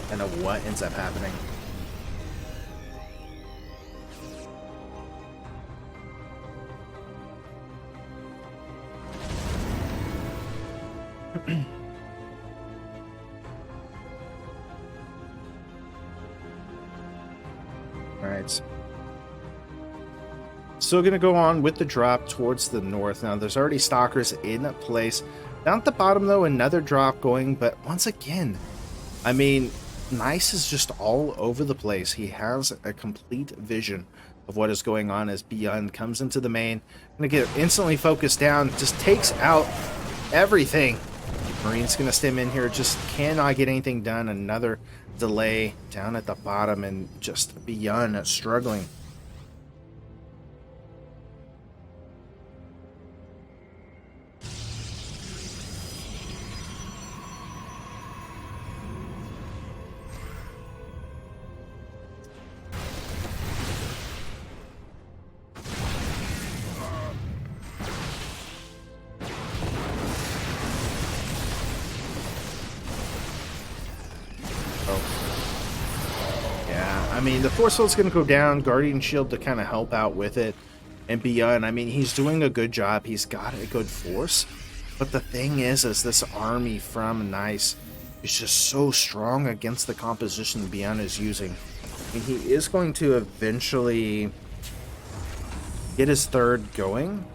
kind of what ends up happening. Alright. Still going to go on with the drop towards the north. Now, there's already stalkers in place. Down at the bottom, though, another drop going. But once again, I mean, Nice is just all over the place. He has a complete vision of what is going on as BYUN comes into the main. Going to get instantly focused down. Just takes out everything. Marine's going to stem in here. Just cannot get anything done. Another delay down at the bottom. And just BYUN struggling. I mean, the Force Field's going to go down, Guardian Shield to kind of help out with it, and BYUN, I mean, he's doing a good job, he's got a good force, but the thing is this army from Nice is just so strong against the composition BYUN is using. I mean, he is going to eventually get his third going,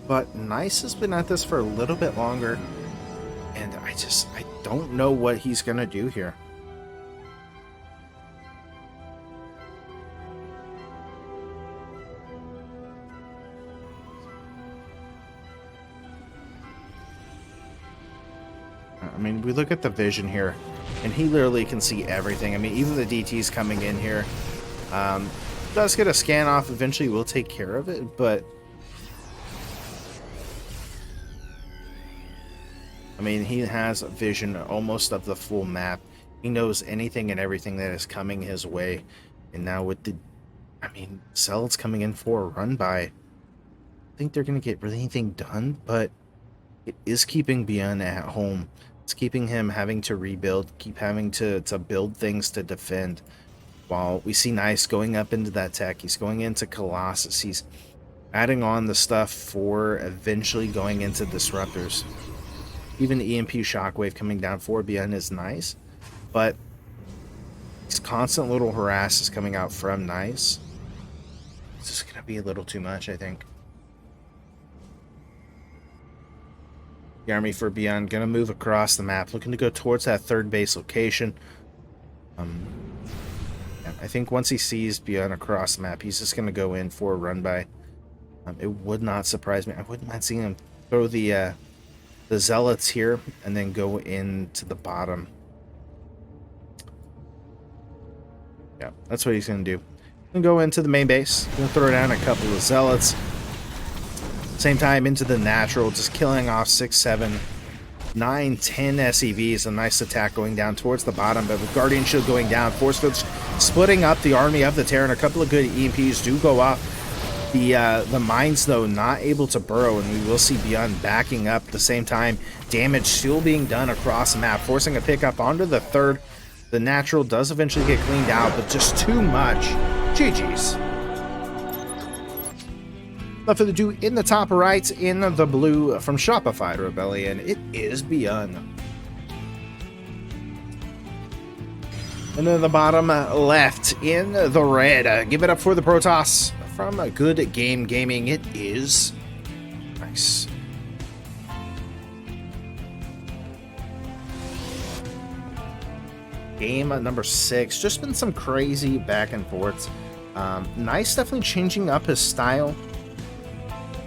but Nice has been at this for a little bit longer, and I don't know what he's going to do here. I mean, we look at the vision here, and he literally can see everything. I mean, even the DTs coming in here. Does get a scan off. Eventually, we'll take care of it, but... I mean, he has vision almost of the full map. He knows anything and everything that is coming his way. And now with the... I mean, Zealot's coming in for a run by. I think they're going to get really anything done, but it is keeping BYUN at home. It's keeping him having to rebuild, keep having to build things to defend. While we see Nice going up into that tech, he's going into Colossus. He's adding on the stuff for eventually going into Disruptors. Even the EMP Shockwave coming down for BYUN is nice, but these constant little harasses coming out from Nice, it's just going to be a little too much, I think. The army for BYUN going to move across the map, looking to go towards that third base location. I think once he sees BYUN across the map, he's just going to go in for a run by. It would not surprise me. I wouldn't mind seeing him throw the Zealots here and then go into the bottom. Yeah, that's what he's going to do. He's going to go into the main base. Going to throw down a couple of Zealots. Same time into the natural, just killing off 6, 7, 9, 10 SEVs. A nice attack going down towards the bottom, but with Guardian Shield going down, Force Fields splitting up the army of the Terran. A couple of good EMPs do go off. The mines, though, not able to burrow, and we will see BYUN backing up. At the same time, damage still being done across the map, forcing a pickup onto the third. The natural does eventually get cleaned out, but just too much. GG's. Left for the do in the top right, in the blue from Shopify Rebellion, it is BYUN. And then the bottom left in the red, give it up for the Protoss from Good Game Gaming. It is nice. Game number 6, just been some crazy back and forths. Nice, definitely changing up his style,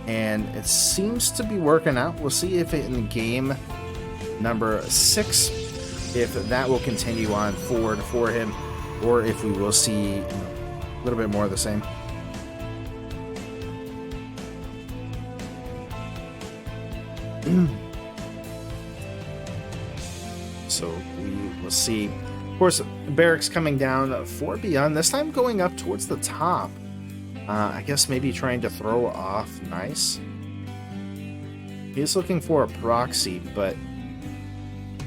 and it seems to be working out. We'll see if in game number 6, if that will continue on forward for him, or if we will see a little bit more of the same. So we will see. Of course, barracks coming down for BYUN, this time going up towards the top. I guess maybe trying to throw off Nice. He's looking for a proxy, but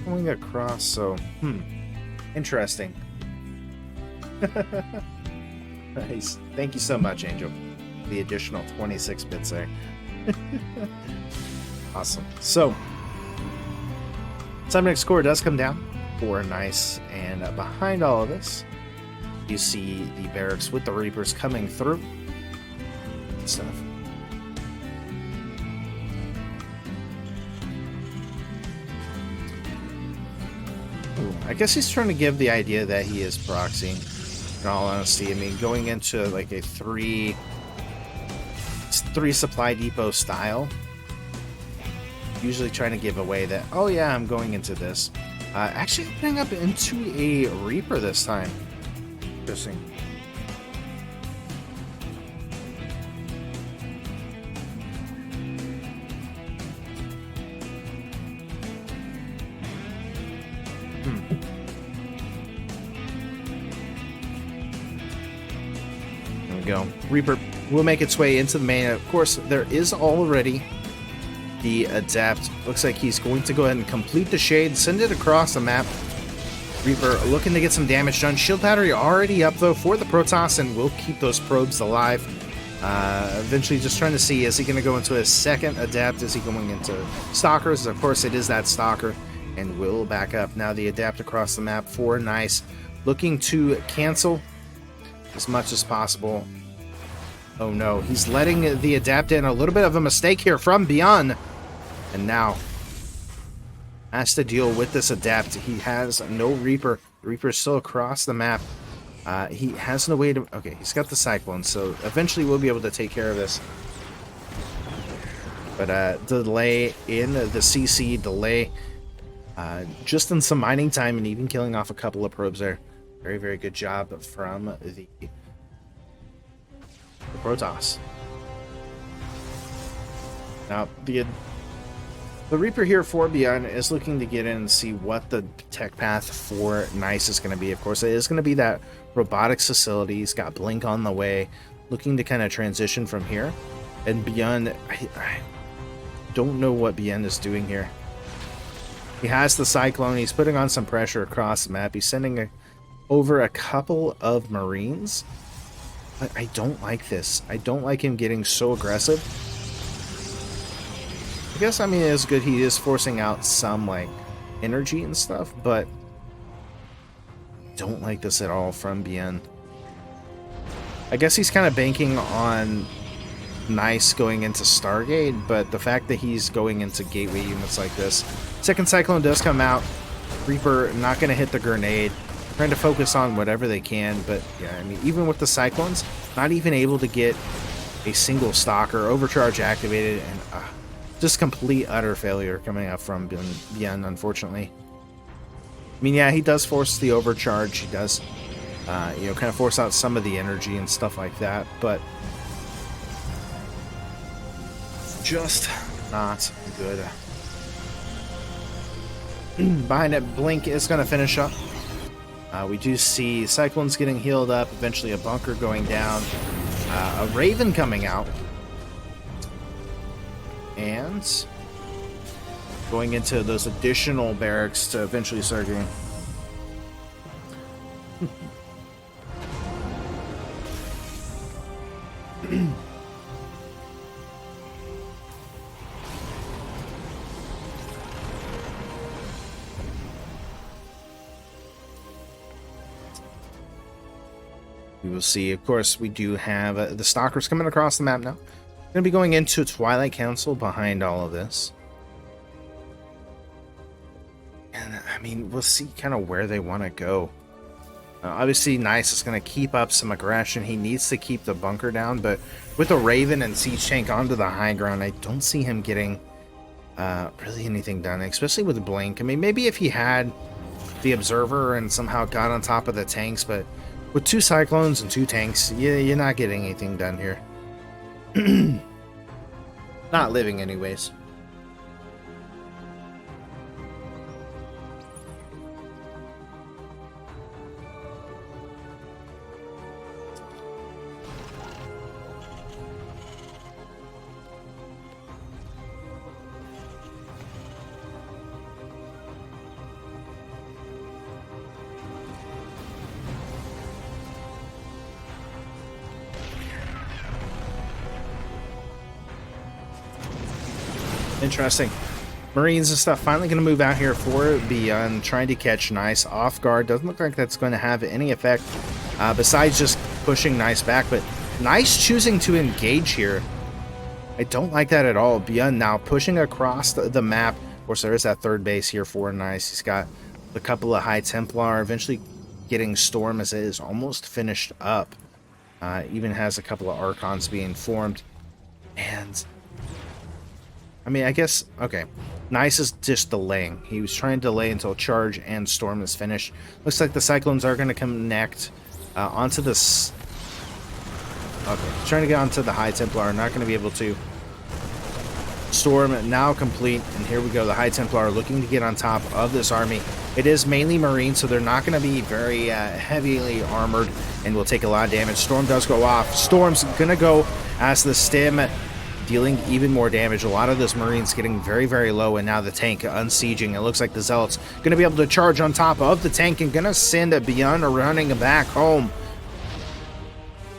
going across, so interesting. Nice. Thank you so much, Angel. The additional 26 bits there. Awesome. So Cybernetic score does come down for Nice, and behind all of this, you see the barracks with the Reapers coming through. Good stuff. Ooh, I guess he's trying to give the idea that he is proxying. In all honesty, I mean, going into like a three supply depot style, usually trying to give away that, oh yeah, I'm going into this. Actually opening up into a Reaper this time. Interesting. There we go. Reaper will make its way into the main. Of course, there is already the Adept. Looks like he's going to go ahead and complete the Shade, send it across the map. Reaper looking to get some damage done. Shield battery already up, though, for the Protoss, and will keep those probes alive. Eventually just trying to see, is he going to go into his second Adept? Is he going into Stalkers? Of course, it is that Stalker, and will back up. Now the Adept across the map for Nice, looking to cancel as much as possible. Oh no, he's letting the Adept in. A little bit of a mistake here from BYUN. And now has to deal with this Adept. He has no Reaper. The Reaper is still across the map. He has no way to... Okay, he's got the Cyclone, so eventually we'll be able to take care of this. But delay in the CC, delay just in some mining time, and even killing off a couple of probes there. Very, very good job from the Protoss. Now, the Reaper here for BYUN is looking to get in and see what the tech path for Nice is going to be. Of course, it is going to be that robotics facility. He's got Blink on the way, looking to kind of transition from here. And BYUN, I don't know what BYUN is doing here. He has the Cyclone. He's putting on some pressure across the map. He's sending over a couple of Marines. But I don't like this. I don't like him getting so aggressive. I guess, I mean, it's good he is forcing out some, like, energy and stuff, but I don't like this at all from BYUN. I guess he's kind of banking on Nice going into Stargate, but the fact that he's going into gateway units like this. Second Cyclone does come out. Reaper not going to hit the grenade. Trying to focus on whatever they can, but yeah, I mean, even with the Cyclones, not even able to get a single Stalker, overcharge activated, and just complete utter failure coming out from BYUN, unfortunately. I mean, yeah, he does force the overcharge. He does, you know, kind of force out some of the energy and stuff like that, but just not good. Behind it, Blink is going to finish up. We do see Cyclones getting healed up, eventually a bunker going down, a Raven coming out, and going into those additional barracks to eventually start getting... We will see. Of course, we do have the Stalkers coming across the map now. Going to be going into Twilight Council behind all of this. And, I mean, we'll see kind of where they want to go. Obviously, Nice is going to keep up some aggression. He needs to keep the bunker down, but with a Raven and Siege Tank onto the high ground, I don't see him getting really anything done, especially with Blink. I mean, maybe if he had the Observer and somehow got on top of the tanks, but with 2 Cyclones and 2 tanks, you're not getting anything done here. Not living anyways. Interesting. Marines and stuff finally going to move out here for BYUN, trying to catch Nice off guard. Doesn't look like that's going to have any effect besides just pushing Nice back, but Nice choosing to engage here. I don't like that at all. BYUN now pushing across the map. Of course, there is that third base here for Nice. He's got a couple of High Templar, eventually getting Storm as it is almost finished up. Even has a couple of Archons being formed. And I mean, I guess, okay, Nice is just delaying. He was trying to delay until Charge and Storm is finished. Looks like the Cyclones are going to connect onto this. Okay, trying to get onto the High Templar, not going to be able to. Storm now complete, and here we go. The High Templar looking to get on top of this army. It is mainly Marines, so they're not going to be very heavily armored and will take a lot of damage. Storm does go off. Storm's going to go as the Stim, dealing even more damage. A lot of those Marines getting very, very low, and now the tank unsieging. It looks like the Zealots going to be able to charge on top of the tank and going to send a BYUN running back home.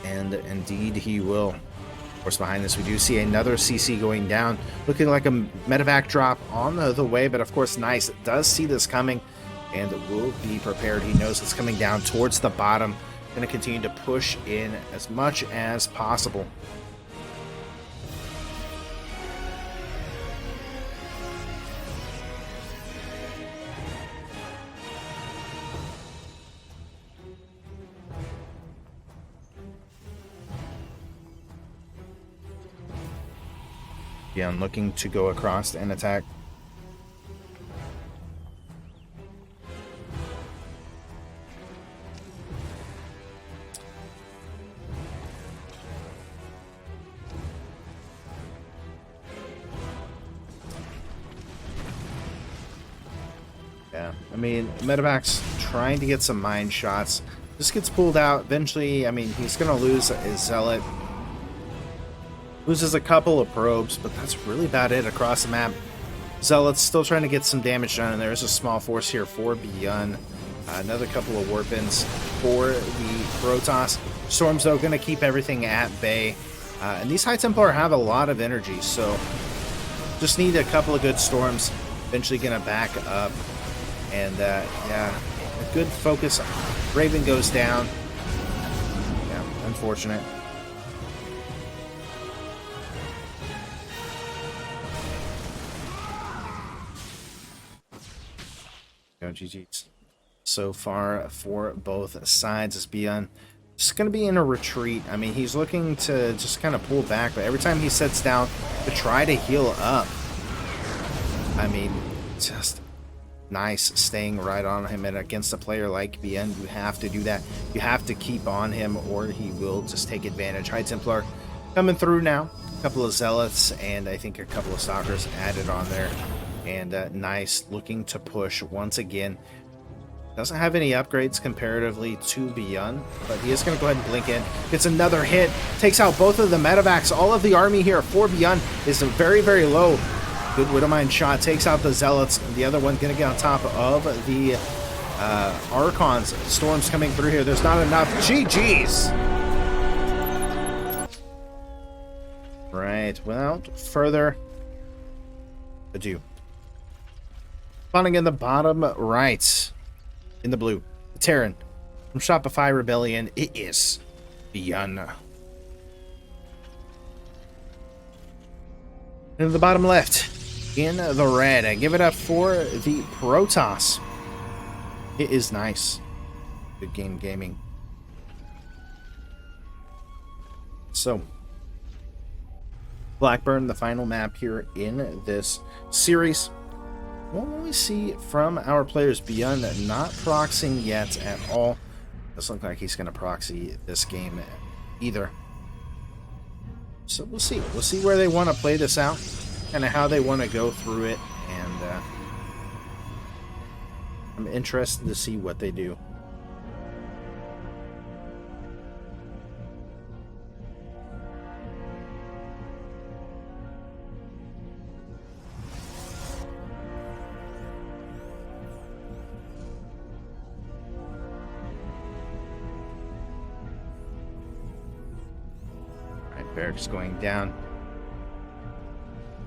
And indeed he will. Of course, behind this we do see another CC going down, looking like a medevac drop on the way, but of course Nice does see this coming and will be prepared. He knows it's coming down towards the bottom. Going to continue to push in as much as possible. Yeah, I'm looking to go across and attack. Yeah, I mean, Medevac's trying to get some mine shots. Just gets pulled out. Eventually, I mean, he's going to lose his Zealot. Loses a couple of probes, but that's really about it across the map. Zealot's still trying to get some damage done, and there is a small force here for BYUN. Another couple of warpins for the Protoss. Storms, though, going to keep everything at bay. And these High Templar have a lot of energy, so just need a couple of good storms. Eventually going to back up. And, yeah, a good focus. Raven goes down. Yeah, unfortunate. Go GG's. So far for both sides as BYUN just going to be in a retreat. I mean, he's looking to just kind of pull back, but every time he sits down to try to heal up, I mean, just nice staying right on him. And against a player like BYUN, you have to do that. You have to keep on him or he will just take advantage. High Templar coming through now. A couple of Zealots and I think a couple of Stalkers added on there. And nice, looking to push once again. Doesn't have any upgrades comparatively to BYUN, but he is going to go ahead and blink in. Gets another hit, takes out both of the medevacs. All of the army here for BYUN is very, very low. Good Widowmine shot, takes out the Zealots. The other one going to get on top of the Archons. Storms coming through here. There's not enough. GG's. Right, without further ado. Spawning in the bottom right. In the blue, the Terran from Shopify Rebellion, it is BYUN. In the bottom left, in the red, I give it up for the Protoss. It is nice. Good game gaming. So, Blackburn, the final map here in this series. What will we see from our players? BYUN not proxying yet at all. Doesn't look like he's going to proxy this game either. So we'll see. We'll see where they want to play this out, kind of how they want to go through it, and I'm interested to see what they do. Barracks going down.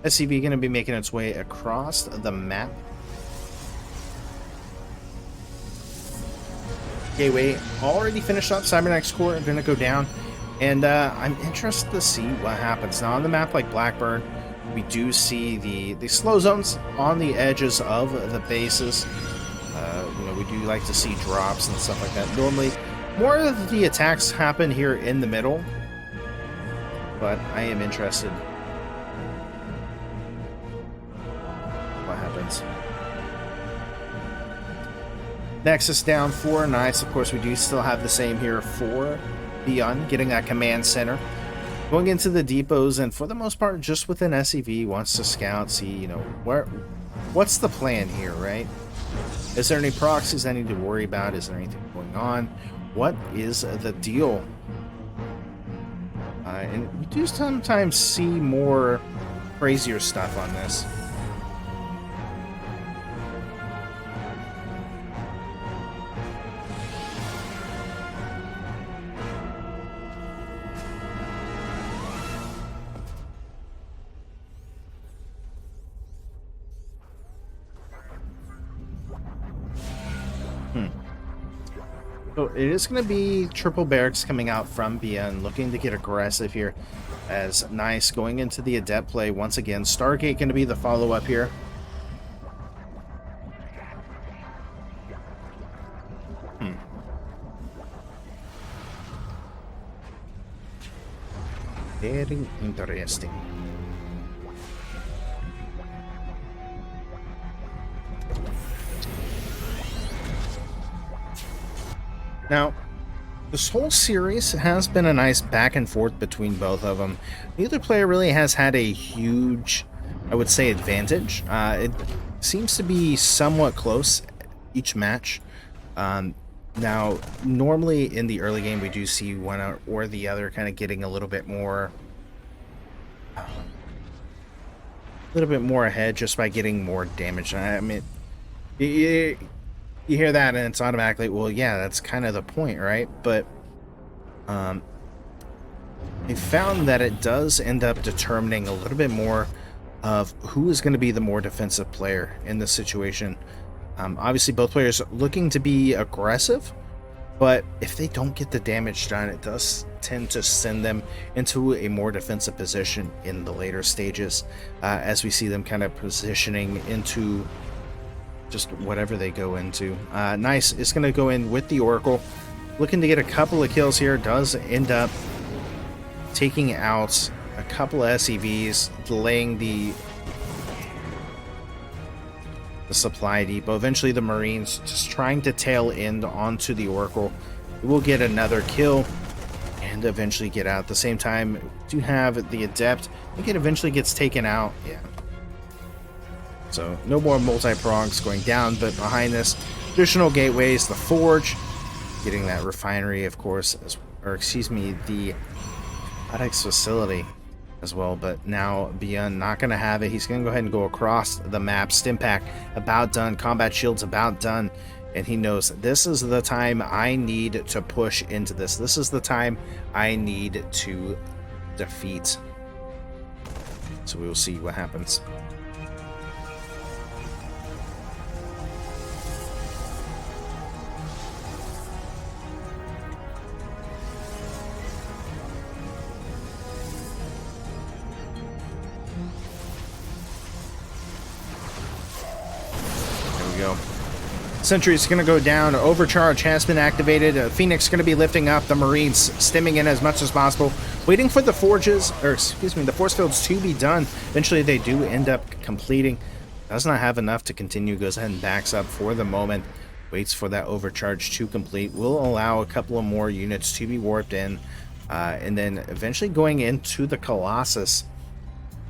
SCV going to be making its way across the map. Gateway already finished up. Cybernex Core are going to go down. And I'm interested to see what happens. Now on the map like Blackburn, we do see the slow zones on the edges of the bases. You know, we do like to see drops and stuff like that. Normally, more of the attacks happen here in the middle. But I am interested what happens. Nexus down 4, nice. Of course, we do still have the same here for BYUN, getting that command center. Going into the depots, and for the most part, just within SCV, wants to scout, see, you know, what's the plan here, right? Is there any proxies I need to worry about? Is there anything going on? What is the deal? And we do sometimes see more crazier stuff on this. So it is going to be triple barracks coming out from BYUN, looking to get aggressive here. As nice going into the adept play once again. Stargate going to be the follow-up here. Very interesting. Now, this whole series has been a nice back and forth between both of them. Neither player really has had a huge, I would say, advantage. It seems to be somewhat close each match. Now, normally in the early game, we do see one or the other kind of getting a little bit more ahead just by getting more damage. I mean, You hear that and it's automatically, well, yeah, that's kind of the point, right? But I found that it does end up determining a little bit more of who is going to be the more defensive player in this situation. Obviously, both players are looking to be aggressive, but if they don't get the damage done, it does tend to send them into a more defensive position in the later stages, as we see them kind of positioning into just whatever they go into. Nice is going to go in with the Oracle, looking to get a couple of kills here. Does end up taking out a couple of SEVs, delaying the supply depot. Eventually the Marines just trying to tail end onto the Oracle. We will get another kill and eventually get out. At the same time, do have the Adept. I think it eventually gets taken out. Yeah. So no more multi-progs going down, but behind this, additional gateways, the Forge, getting that refinery, of course, or excuse me, the products facility as well. But now BYUN not going to have it. He's going to go ahead and go across the map. Stim pack about done. Combat shields about done. And he knows this is the time I need to push into this. This is the time I need to defeat. So we will see what happens. Go. Sentry's going to go down. Overcharge has been activated. Phoenix going to be lifting up the Marines, stimming in as much as possible, waiting for the forges, or excuse me, the force fields to be done. Eventually they do end up completing. Does not have enough to continue. Goes ahead and backs up for the moment. Waits for that overcharge to complete. Will allow a couple of more units to be warped in, and then eventually going into the Colossus.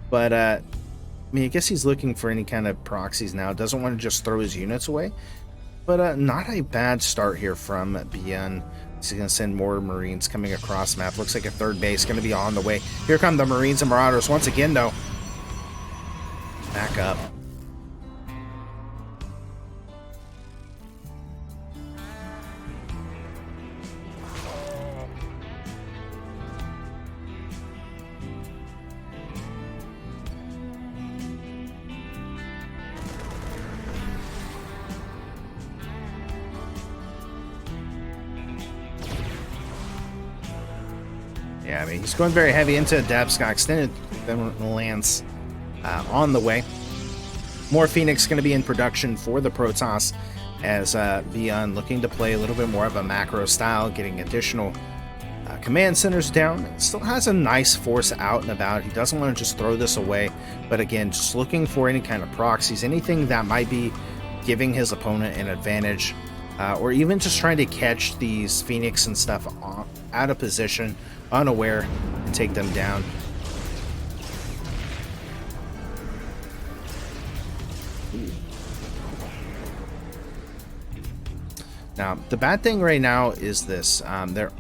But I mean, I guess he's looking for any kind of proxies now. Doesn't want to just throw his units away. But not a bad start here from BYUN. He's going to send more Marines coming across map. Looks like a third base going to be on the way. Here come the Marines and Marauders once again, though. Back up. Yeah, I mean, he's going very heavy into Adepts. Got extended Lance on the way. More Phoenix going to be in production for the Protoss as BYUN looking to play a little bit more of a macro style, getting additional command centers down. Still has a nice force out and about. He doesn't want to just throw this away, but again, just looking for any kind of proxies, anything that might be giving his opponent an advantage, or even just trying to catch these Phoenix and stuff out of position, unaware, and take them down. Now, the bad thing right now is this. They're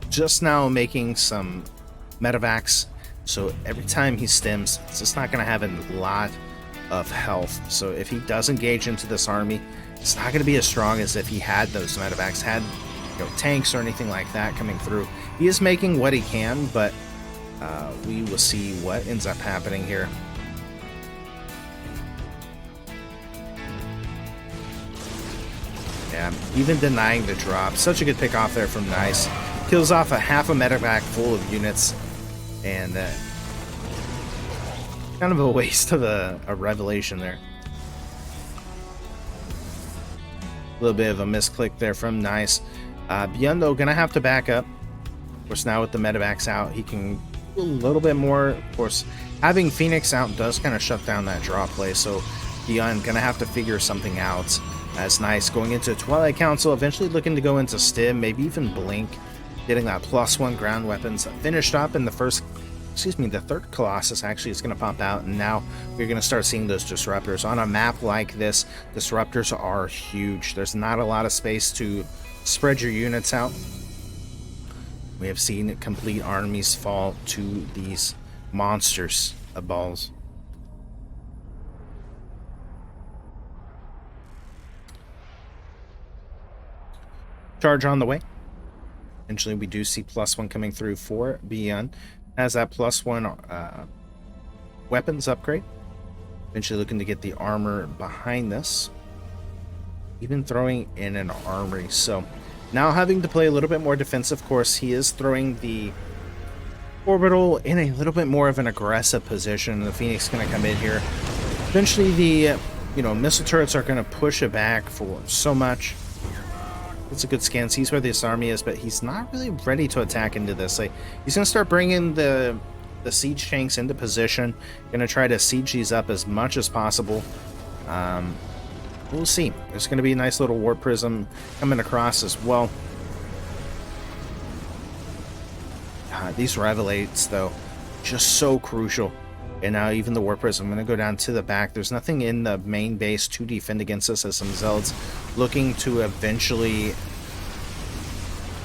just now making some medevacs, so every time he stims, it's just not going to have a lot of health. So if he does engage into this army, it's not going to be as strong as if he had those medevacs, had tanks or anything like that coming through. He is making what he can, but we will see what ends up happening here. Yeah, even denying the drop. Such a good pick off there from Nice. Kills off a half a medevac full of units, and kind of a waste of a revelation there. A little bit of a misclick there from Nice. BYUN, though, gonna have to back up. Of course, now with the medevacs out, he can do a little bit more. Of course, having Phoenix out does kind of shut down that draw play, so BYUN gonna have to figure something out. That's Nice going into Twilight Council, eventually looking to go into Stim, maybe even Blink, getting that +1 ground weapons finished up in the the third Colossus actually is going to pop out, and now we're going to start seeing those disruptors. On a map like this, disruptors are huge. There's not a lot of space to spread your units out. We have seen complete armies fall to these monsters of balls. charge on the way. Eventually, we do see +1 coming through for BYUN. Has that +1 weapons upgrade. Eventually looking to get the armor behind this. Even throwing in an armory. So now having to play a little bit more defensive. Of course, he is throwing the orbital in a little bit more of an aggressive position. The Phoenix is going to come in here. Eventually the missile turrets are going to push it back for so much. It's a good scan. Sees where this army is, but he's not really ready to attack into this. Like, he's going to start bringing the siege tanks into position. Going to try to siege these up as much as possible. We'll see. There's going to be a nice little warp prism coming across as well. These revelates, though, just so crucial. And now even the warp prism. I'm going to go down to the back. There's nothing in the main base to defend against us, as some zealots looking to eventually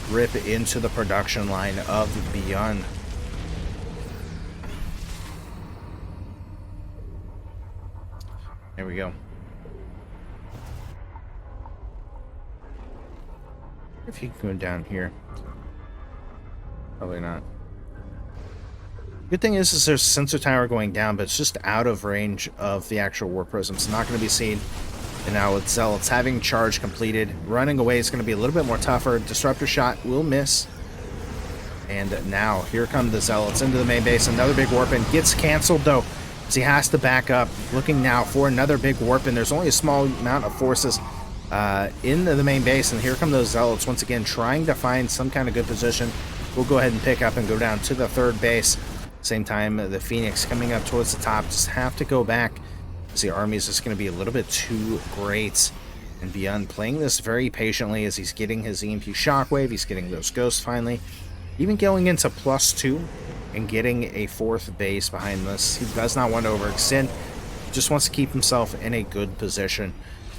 rip into the production line of BYUN. There we go. If you can go down here. Probably not. Good thing is there's a sensor tower going down, but it's just out of range of the actual warp prism. It's not going to be seen. And now with zealots having charge completed, running away is going to be a little bit more tougher. Disruptor shot will miss. And now here come the zealots into the main base. Another big warp in gets canceled though, as he has to back up. Looking now for another big warp in. There's only a small amount of forces in the main base, and here come those zealots once again trying to find some kind of good position. We'll go ahead and pick up and go down to the third base. Same time, the Phoenix coming up towards the top. Just have to go back, as the army is just going to be a little bit too great. And BYUN playing this very patiently as he's getting his EMP shockwave. He's getting those ghosts finally. Even going into +2 and getting a fourth base behind this. He does not want to overextend. Just wants to keep himself in a good position.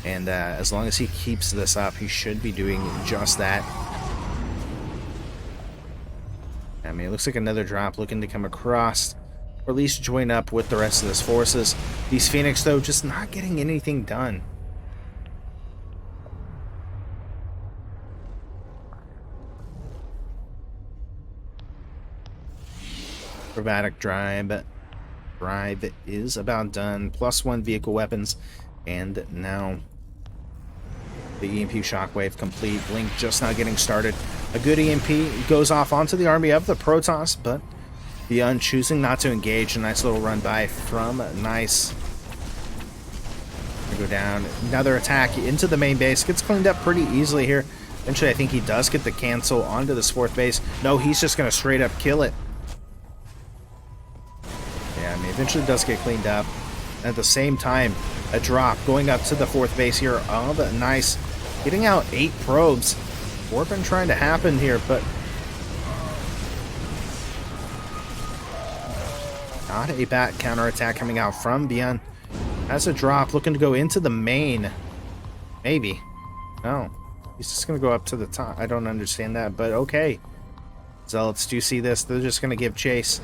And as long as he keeps this up, he should be doing just that. I mean, it looks like another drop looking to come across, or at least join up with the rest of his forces. These Phoenix, though, just not getting anything done. Acrobatic drive is about done. +1 vehicle weapons, and now the EMP shockwave complete. Blink just now getting started. A good EMP goes off onto the army of the Protoss, but BYUN choosing not to engage. A nice little run by from Nice. Go down. Another attack into the main base. Gets cleaned up pretty easily here. Eventually, I think he does get the cancel onto this fourth base. No, he's just going to straight up kill it. Yeah, I mean, eventually does get cleaned up. At the same time, a drop going up to the fourth base here of Nice. Getting out 8 probes. Warping trying to happen here, but not a bat counterattack coming out from BYUN. Has a drop looking to go into the main. Maybe. No. He's just going to go up to the top. I don't understand that, but okay. Zealots do see this. They're just going to give chase.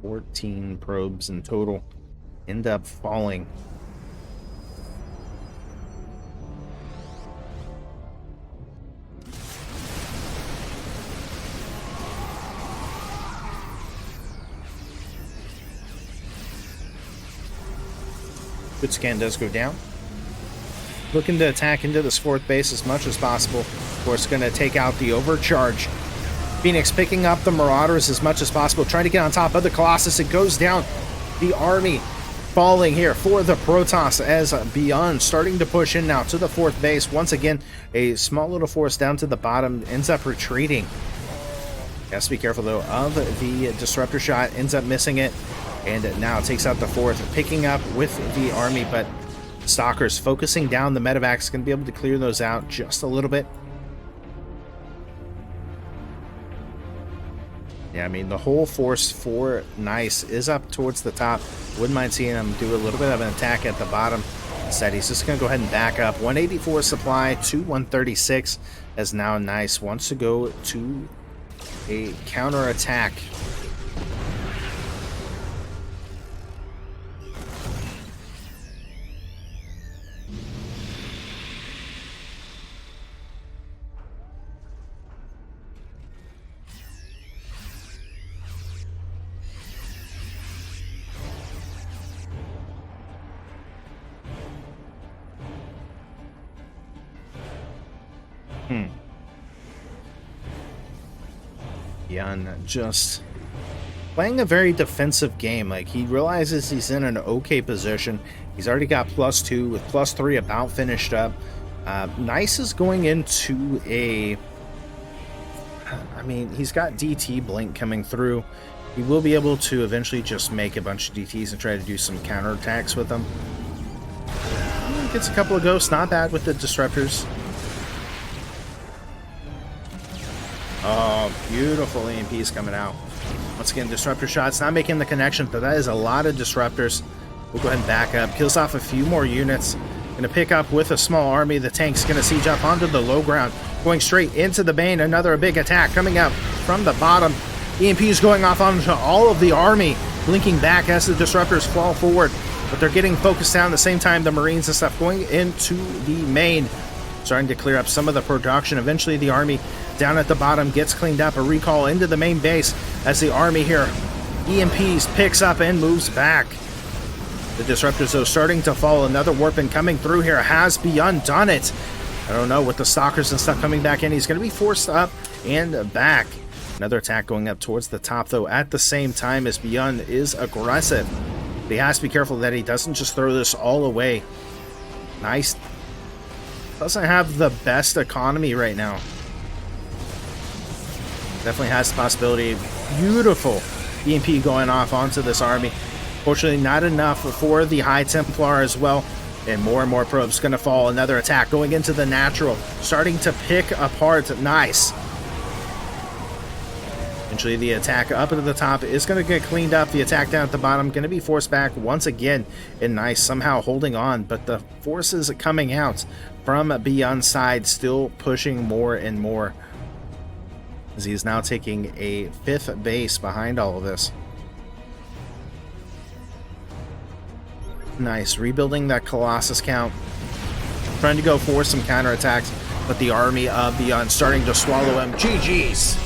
$14 probes in total end up falling. Good scan does go down. Looking to attack into this fourth base as much as possible. Of course, going to take out the overcharge. Phoenix picking up the Marauders as much as possible, trying to get on top of the Colossus. It goes down. The army falling here for the Protoss as BYUN starting to push in now to the fourth base. Once again, a small little force down to the bottom ends up retreating. Has to be careful though of the disruptor shot. Ends up missing it, and now takes out the fourth, picking up with the army. But Stalkers focusing down the medevacs, going to be able to clear those out just a little bit. Yeah, I mean, the whole force for Nice is up towards the top. Wouldn't mind seeing him do a little bit of an attack at the bottom. Instead, he's just going to go ahead and back up. 184 supply to 136, as now Nice wants to go to a counter attack. BYUN just playing a very defensive game. Like, he realizes he's in an okay position. He's already got +2 with +3 about finished up. Nice is going into a... I mean, he's got DT Blink coming through. He will be able to eventually just make a bunch of DTs and try to do some counterattacks with them. Gets a couple of ghosts, not bad with the disruptors. Oh, beautiful EMPs coming out. Once again, disruptor shots, not making the connection, but that is a lot of disruptors. We'll go ahead and back up. Kills off a few more units. Gonna pick up with a small army. The tank's gonna siege up onto the low ground. Going straight into the main. Another big attack coming out from the bottom. EMPs going off onto all of the army. Blinking back as the disruptors fall forward. But they're getting focused down at the same time. The Marines and stuff going into the main. Starting to clear up some of the production. Eventually the army down at the bottom gets cleaned up. A recall into the main base as the army here EMPs picks up and moves back. The disruptors though starting to fall. Another warping coming through here. Has BYUN done it? I don't know, with the stalkers and stuff coming back in. He's going to be forced up and back. Another attack going up towards the top though at the same time as BYUN is aggressive. But he has to be careful that he doesn't just throw this all away. Nice. Doesn't have the best economy right now. Definitely has the possibility. Beautiful EMP going off onto this army. Fortunately, not enough for the High Templar as well. And more probes going to fall. Another attack going into the natural. Starting to pick apart. Nice. Eventually, the attack up at the top is going to get cleaned up. The attack down at the bottom going to be forced back once again. And Nice somehow holding on. But the forces coming out from BYUN's side still pushing more and more. As he is now taking a 5th base behind all of this. Nice, rebuilding that Colossus count. Trying to go for some counterattacks, but the army of BYUN starting to swallow him. GG's.